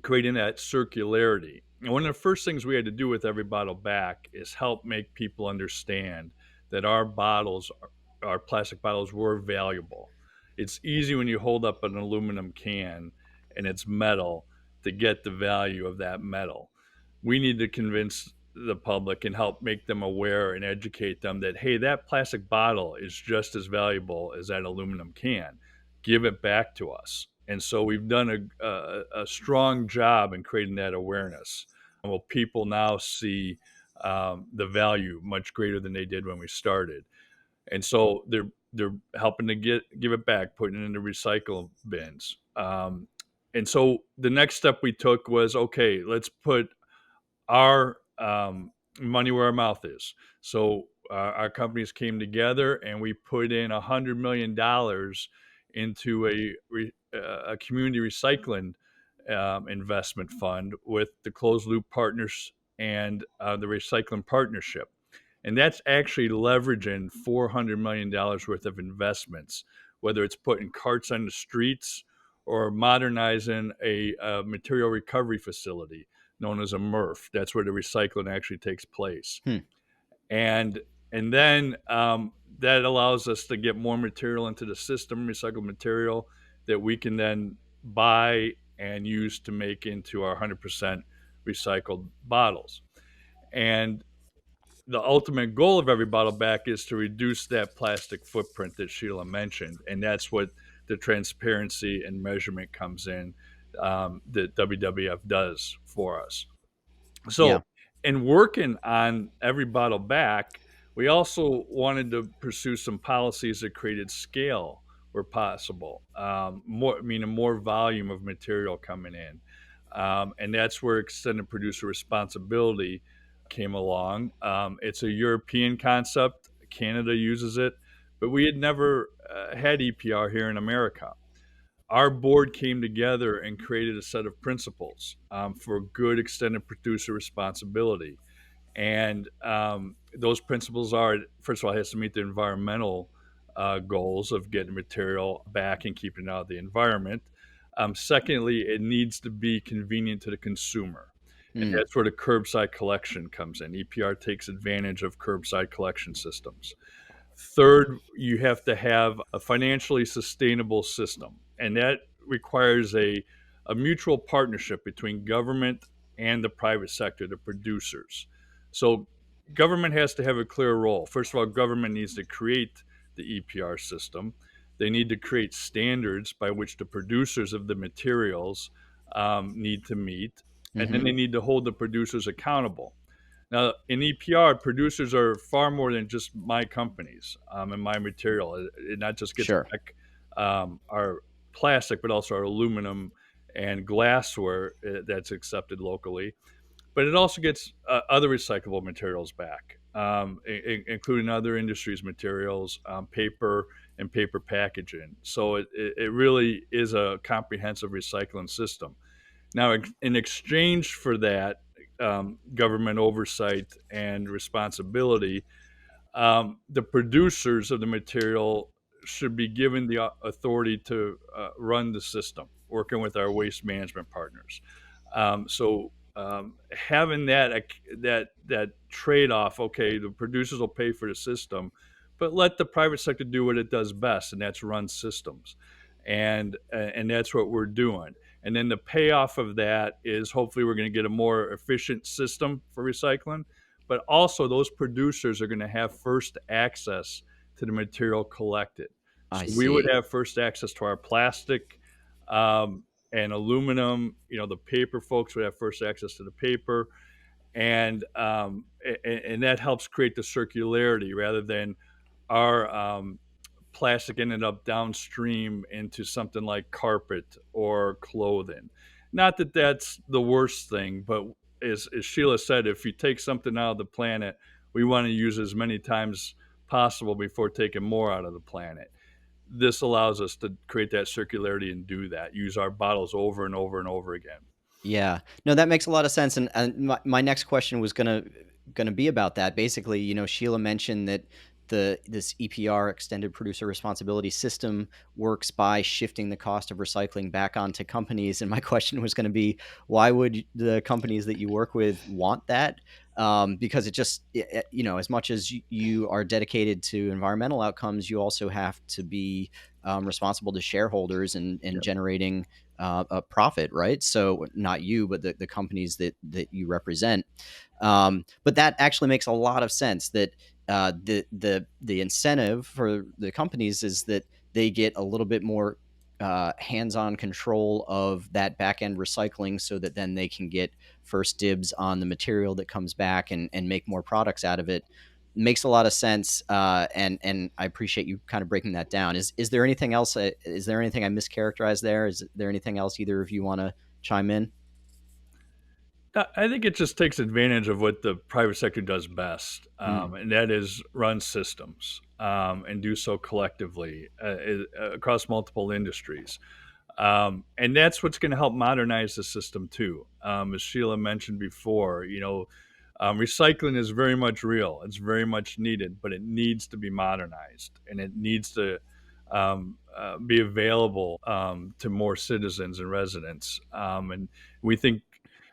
creating that circularity. And one of the first things we had to do with Every Bottle Back is help make people understand that our plastic bottles, were valuable. It's easy when you hold up an aluminum can and it's metal to get the value of that metal. We need to convince the public and help make them aware and educate them that, hey, that plastic bottle is just as valuable as that aluminum can. Give it back to us. And so we've done a strong job in creating that awareness. Well, people now see the value much greater than they did when we started. And so they're helping to give it back, putting it into recycle bins. And so the next step we took was, okay, let's put our money where our mouth is. So our companies came together and we put in $100 million into a community recycling investment fund with the Closed Loop Partners and the Recycling Partnership. And that's actually leveraging $400 million worth of investments, whether it's putting carts on the streets or modernizing a material recovery facility known as a MRF. That's where the recycling actually takes place. And then that allows us to get more material into the system, recycled material that we can then buy and use to make into our 100% recycled bottles. And the ultimate goal of Every Bottle Back is to reduce that plastic footprint that Sheila mentioned. And that's what the transparency and measurement comes in, that WWF does for us. So, Yeah. in working on Every Bottle Back, we also wanted to pursue some policies that created scale where possible. Meaning more volume of material coming in. And that's where extended producer responsibility came along. It's a European concept. Canada uses it, but we had never had EPR here in America. Our board came together and created a set of principles for good extended producer responsibility. And those principles are, first of all, it has to meet the environmental goals of getting material back and keeping it out of the environment. Secondly, it needs to be convenient to the consumer. And Mm. that's where the curbside collection comes in. EPR takes advantage of curbside collection systems. Third, you have to have a financially sustainable system, and that requires a mutual partnership between government and the private sector, the producers. So, government has to have a clear role. First of all, government needs to create the EPR system. They need to create standards by which the producers of the materials need to meet, and then Hmm. they need to hold the producers accountable. Now, in EPR, producers are far more than just my companies and my material. It not just gets Sure. back our plastic, but also our aluminum and glassware that's accepted locally. But it also gets other recyclable materials back, including other industries' materials, paper and paper packaging. So it really is a comprehensive recycling system. Now, in exchange for that government oversight and responsibility, the producers of the material should be given the authority to run the system, working with our waste management partners. Having that trade off, okay, the producers will pay for the system, but let the private sector do what it does best, and that's run systems, and that's what we're doing. And then the payoff of that is hopefully we're going to get a more efficient system for recycling, but also those producers are going to have first access to the material collected. I So we would see. have first access to our plastic and aluminum. The paper folks would have first access to the paper, and that helps create the circularity rather than our plastic ended up downstream into something like carpet or clothing. Not that that's the worst thing, but as Sheila said, if you take something out of the planet, we want to use as many times possible before taking more out of the planet. This allows us to create that circularity and do that, use our bottles over and over and over again. Yeah. No, that makes a lot of sense. And my next question was gonna be about that. Basically, Sheila mentioned that this EPR, extended producer responsibility system, works by shifting the cost of recycling back onto companies. And my question was going to be, why would the companies that you work with want that? Because it just, as much as you are dedicated to environmental outcomes, you also have to be responsible to shareholders and generating a profit, right? So not you, but the companies that you represent. But that actually makes a lot of sense. That the incentive for the companies is that they get a little bit more hands-on control of that back end recycling, so that then they can get first dibs on the material that comes back and make more products out of it. Makes a lot of sense, and I appreciate you kind of breaking that down. Is there anything else? Is there anything I mischaracterized there? Is there anything else either of you want to chime in? I think it just takes advantage of what the private sector does best, Mm. and that is run systems and do so collectively across multiple industries. And that's what's going to help modernize the system too. As Sheila mentioned before, recycling is very much real. It's very much needed, but it needs to be modernized, and it needs to be available to more citizens and residents. And we think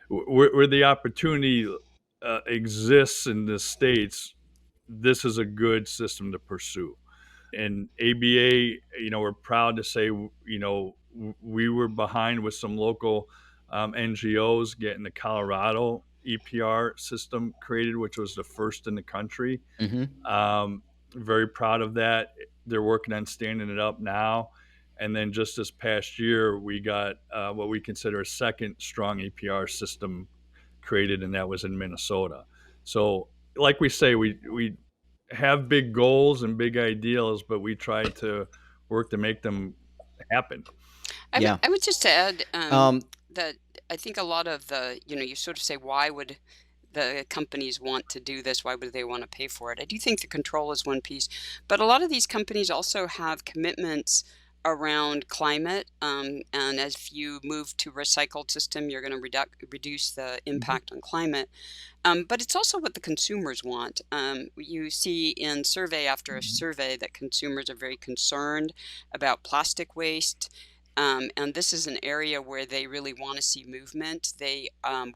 where the opportunity exists in the states, this is a good system to pursue. And ABA, we're proud to say, we were behind with some local NGOs getting the Colorado EPR system created, which was the first in the country. Hmm. Um, Very proud of that. They're working on standing it up now. And then just this past year, we got what we consider a second strong EPR system created, and that was in Minnesota. So, like we say, we have big goals and big ideals, but we try to work to make them happen. Yeah. I would just add Um, that I think a lot of the, you sort of say, why would the companies want to do this? Why would they want to pay for it? I do think the control is one piece, but a lot of these companies also have commitments around climate. And as you move to recycled system, you're going to reduce the mhm. impact on climate. But it's also what the consumers want. You see in survey after survey that consumers are very concerned about plastic waste. And this is an area where they really want to see movement. They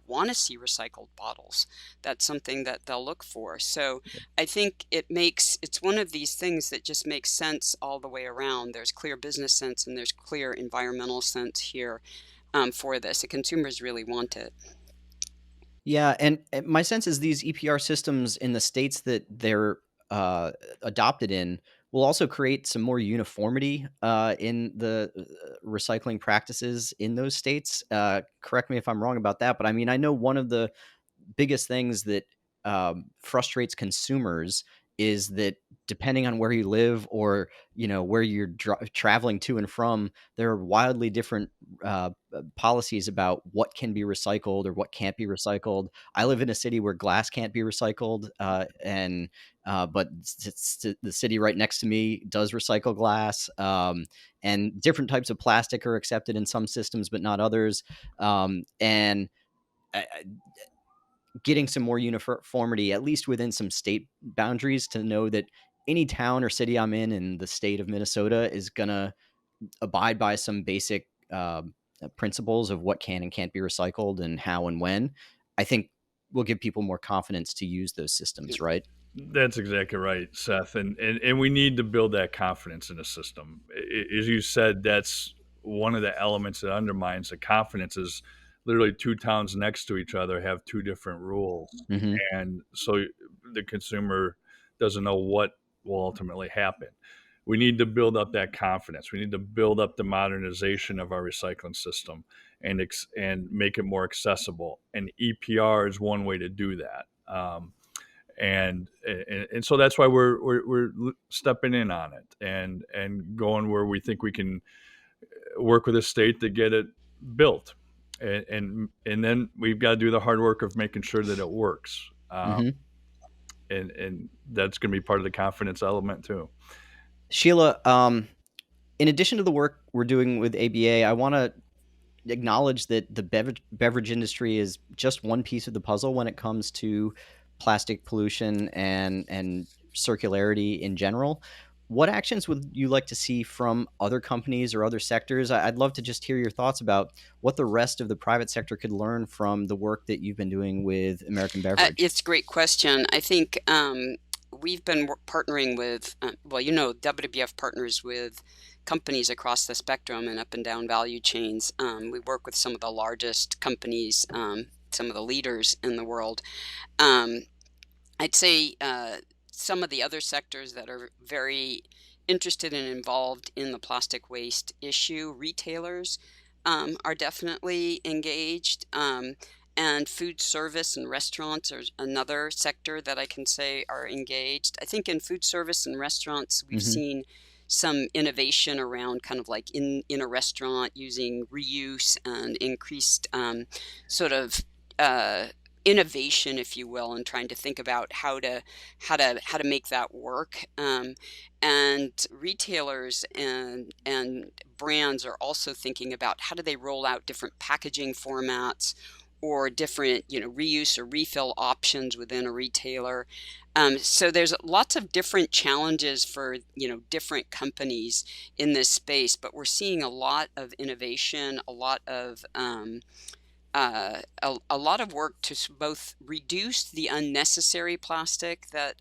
want to see recycled bottles. That's something that they'll look for. So I think it's one of these things that just makes sense all the way around. There's clear business sense and there's clear environmental sense here for this. The consumers really want it. Yeah, and my sense is these EPR systems in the states that they're uh, adopted in will also create some more uniformity in the recycling practices in those states. Correct me if I'm wrong about that, but I mean, I know one of the biggest things that frustrates consumers is that depending on where you live or where you're traveling to and from, there are wildly different policies about what can be recycled or what can't be recycled. I live in a city where glass can't be recycled, and but the city right next to me does recycle glass, and different types of plastic are accepted in some systems but not others, and getting some more uniformity, at least within some state boundaries, to know that any town or city I'm in the state of Minnesota is going to abide by some basic principles of what can and can't be recycled and how and when, I think will give people more confidence to use those systems, right? That's exactly right, Seth. And we need to build that confidence in the system. As you said, that's one of the elements that undermines the confidence is literally two towns next to each other have two different rules. Mm-hmm. And so the consumer doesn't know what will ultimately happen. We need to build up that confidence. We need to build up the modernization of our recycling system and make it more accessible. And EPR is one way to do that. And so that's why we're stepping in on it and going where we think we can work with the state to get it built, and then we've got to do the hard work of making sure that it works, Mm-hmm. and that's going to be part of the confidence element too. Sheila, in addition to the work we're doing with ABA, I want to acknowledge that the beverage industry is just one piece of the puzzle when it comes to plastic pollution and circularity in general. What actions would you like to see from other companies or other sectors? I'd love to just hear your thoughts about what the rest of the private sector could learn from the work that you've been doing with American Beverage. It's a great question. I think we've been partnering with, WWF partners with companies across the spectrum and up and down value chains. We work with some of the largest companies, some of the leaders in the world. Um, I'd say some of the other sectors that are very interested and involved in the plastic waste issue, retailers are definitely engaged. And food service and restaurants are another sector that I can say are engaged. I think in food service and restaurants, we've Mm-hmm. seen some innovation around kind of like in a restaurant using reuse and increased sort of uh, innovation, if you will, and trying to think about how to make that work. And retailers and brands are also thinking about how do they roll out different packaging formats or different, reuse or refill options within a retailer. So there's lots of different challenges for, different companies in this space, but we're seeing a lot of innovation, a lot of work to both reduce the unnecessary plastic that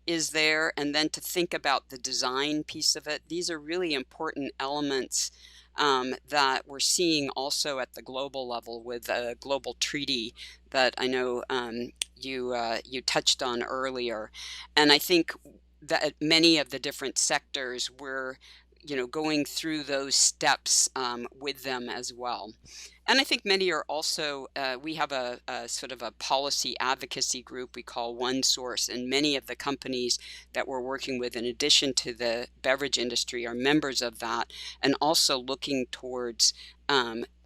is there, and then to think about the design piece of it. These are really important elements that we're seeing also at the global level with a global treaty that I know you touched on earlier. And I think that many of the different sectors were going through those steps with them as well. And I think many are also, we have a sort of a policy advocacy group we call One Source, and many of the companies that we're working with, in addition to the beverage industry, are members of that, and also looking towards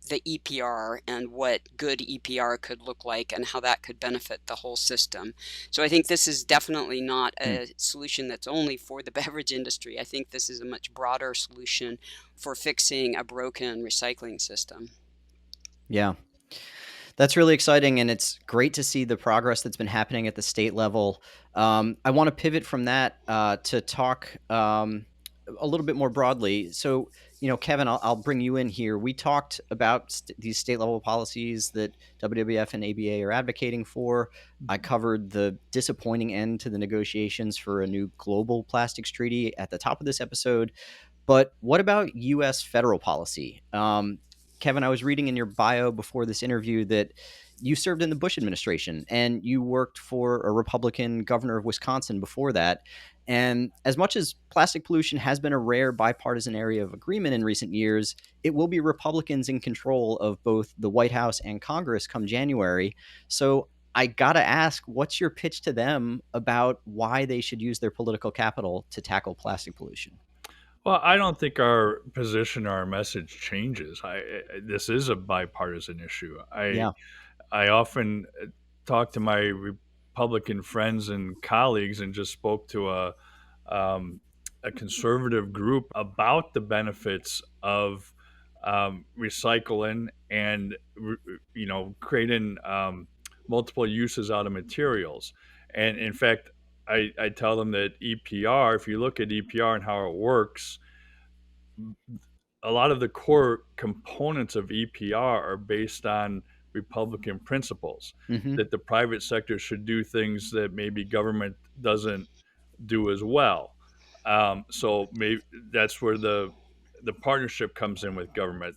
the EPR and what good EPR could look like and how that could benefit the whole system. So I think this is definitely not a solution that's only for the beverage industry. I think this is a much broader solution for fixing a broken recycling system. Yeah. That's really exciting, and it's great to see the progress that's been happening at the state level. I want to pivot from that to talk a little bit more broadly. So, Kevin, I'll bring you in here. We talked about these state level policies that WWF and ABA are advocating for. I covered the disappointing end to the negotiations for a new global plastics treaty at the top of this episode. But what about U.S. federal policy? Kevin, I was reading in your bio before this interview that you served in the Bush administration and you worked for a Republican governor of Wisconsin before that. And as much as plastic pollution has been a rare bipartisan area of agreement in recent years, it will be Republicans in control of both the White House and Congress come January. So I got to ask, what's your pitch to them about why they should use their political capital to tackle plastic pollution? Well, I don't think our position, our message changes. This is a bipartisan issue. Yeah. I often talk to my Republican friends and colleagues, and just spoke to a conservative group about the benefits of recycling and creating multiple uses out of materials. And in fact, I tell them that EPR, if you look at EPR and how it works, a lot of the core components of EPR are based on Republican principles, Mm-hmm. that the private sector should do things that maybe government doesn't do as well. So maybe that's where the partnership comes in with government.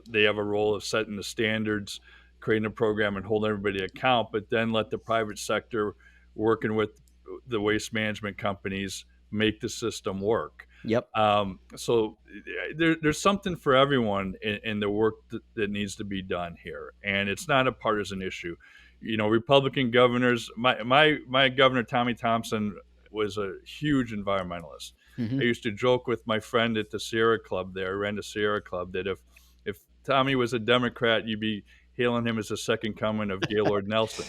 They have a role of setting the standards, creating a program, and holding everybody account, but then let the private sector, working with the waste management companies, make the system work. Yep. So there's something for everyone in the work that needs to be done here, and it's not a partisan issue. Republican governors, my governor Tommy Thompson was a huge environmentalist. Mm-hmm. I used to joke with my friend at the Sierra Club there, ran the Sierra Club, that if Tommy was a Democrat, you'd be hailing him as the second coming of Gaylord Nelson.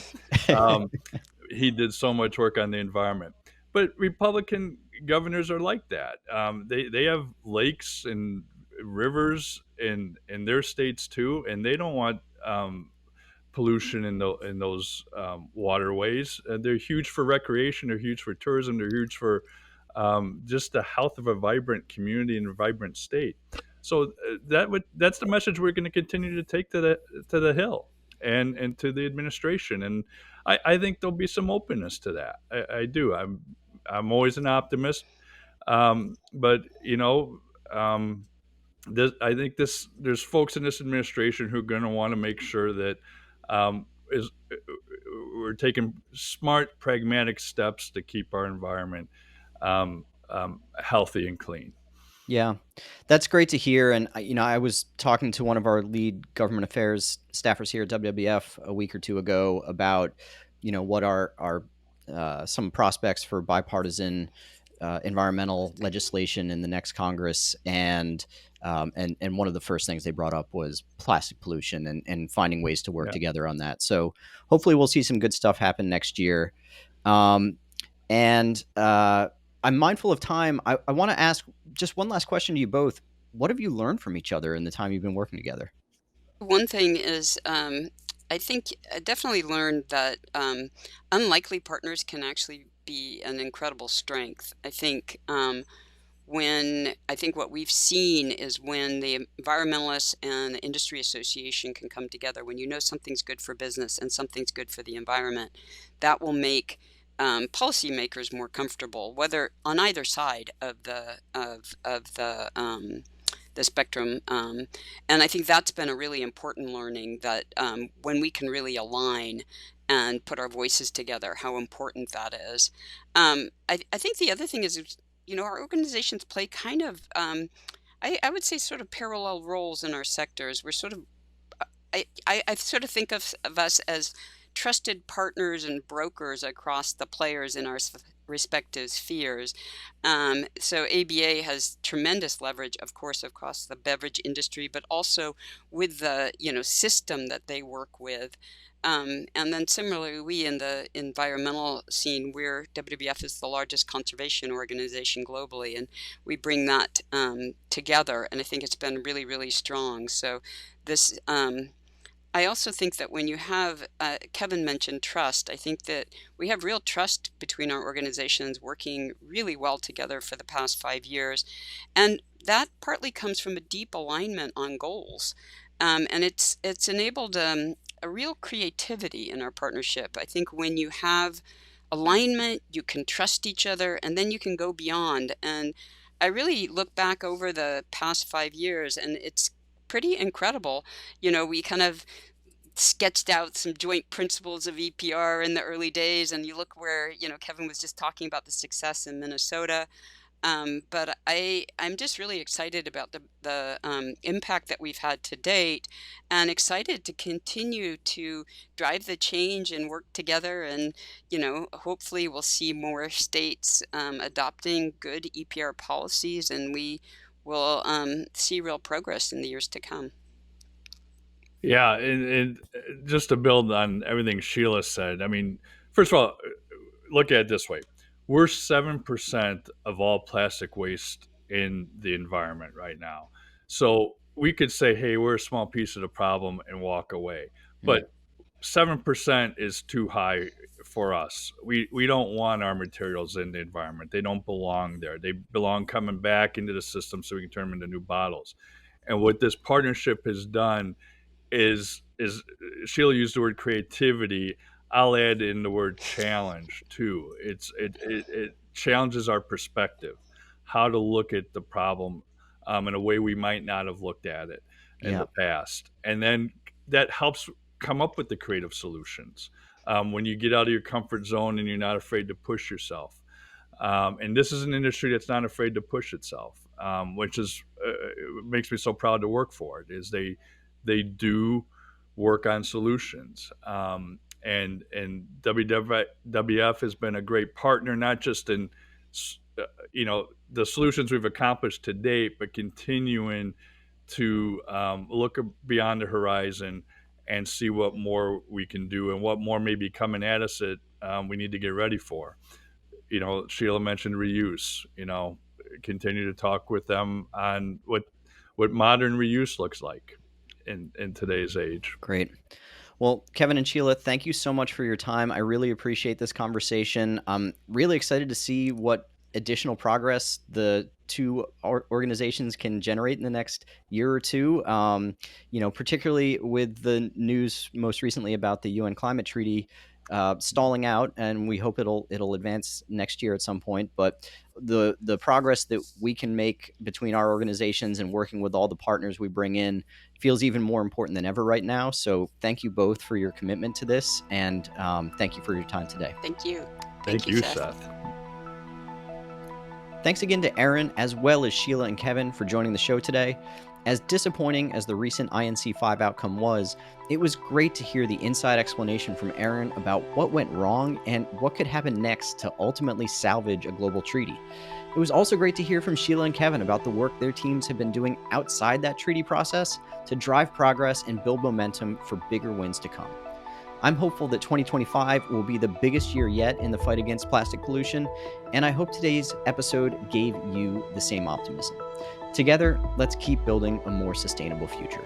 He did so much work on the environment. But Republican governors are like that. They have lakes and rivers in their states too, and they don't want pollution in those waterways. They're huge for recreation. They're huge for tourism. They're huge for just the health of a vibrant community and a vibrant state. So that's the message we're going to continue to take to the Hill and to the administration. And I think there'll be some openness to that. I do. I'm always an optimist, but I think there's folks in this administration who are going to want to make sure that we're taking smart, pragmatic steps to keep our environment healthy and clean. Yeah, that's great to hear. And, I was talking to one of our lead government affairs staffers here at WWF a week or two ago about, what are some prospects for bipartisan environmental legislation in the next Congress. And one of the first things they brought up was plastic pollution and finding ways to work together on that. So hopefully we'll see some good stuff happen next year. I'm mindful of time. I want to ask just one last question to you both. What have you learned from each other in the time you've been working together? One thing is, I think I definitely learned that unlikely partners can actually be an incredible strength. I think what we've seen is when the environmentalists and the industry association can come together, when something's good for business and something's good for the environment, that will make policymakers more comfortable, whether on either side of the spectrum. And I think that's been a really important learning, that when we can really align and put our voices together, how important that is. I think the other thing is, our organizations play kind of, I would say, sort of parallel roles in our sectors. We're sort of, I sort of think of us as trusted partners and brokers across the players in our respective spheres. So ABA has tremendous leverage, of course, across the beverage industry, but also with the system that they work with. And then similarly, we in the environmental scene, WWF is the largest conservation organization globally, and we bring that together. And I think it's been really, really strong. So this. I also think that when you have, Kevin mentioned trust, I think that we have real trust between our organizations working really well together for the past 5 years. And that partly comes from a deep alignment on goals. And it's enabled a real creativity in our partnership. I think when you have alignment, you can trust each other, and then you can go beyond. And I really look back over the past 5 years, and it's pretty incredible. We kind of sketched out some joint principles of EPR in the early days, and you look where, Kevin was just talking about the success in Minnesota. But I'm just really excited about the impact that we've had to date, and excited to continue to drive the change and work together. And, hopefully we'll see more states adopting good EPR policies, and we will see real progress in the years to come. Yeah, and just to build on everything Sheila said, I mean, first of all, look at it this way. We're 7% of all plastic waste in the environment right now. So we could say, hey, we're a small piece of the problem and walk away. But 7% is too high for us. We don't want our materials in the environment. They don't belong there. They belong coming back into the system so we can turn them into new bottles. And what this partnership has done is Sheila used the word creativity. I'll add in the word challenge too. It challenges our perspective, how to look at the problem in a way we might not have looked at it in the past, and then that helps come up with the creative solutions when you get out of your comfort zone and you're not afraid to push yourself. And this is an industry that's not afraid to push itself, which is makes me so proud to work for it. Is they do work on solutions. And WWF has been a great partner, not just in the solutions we've accomplished to date, but continuing to look beyond the horizon and see what more we can do and what more may be coming at us that we need to get ready for. Sheila mentioned reuse. Continue to talk with them on what modern reuse looks like in today's age. Great. Well, Kevin and Sheila, thank you so much for your time. I really appreciate this conversation. I'm really excited to see what additional progress the two organizations can generate in the next year or two. Particularly with the news most recently about the UN climate treaty stalling out, and we hope it'll advance next year at some point. But the progress that we can make between our organizations and working with all the partners we bring in feels even more important than ever right now. So thank you both for your commitment to this, and thank you for your time today. Thank you. Thank you, Seth. Thanks again to Erin, as well as Sheila and Kevin, for joining the show today. As disappointing as the recent INC 5 outcome was, it was great to hear the inside explanation from Erin about what went wrong and what could happen next to ultimately salvage a global treaty. It was also great to hear from Sheila and Kevin about the work their teams have been doing outside that treaty process to drive progress and build momentum for bigger wins to come. I'm hopeful that 2025 will be the biggest year yet in the fight against plastic pollution, and I hope today's episode gave you the same optimism. Together, let's keep building a more sustainable future.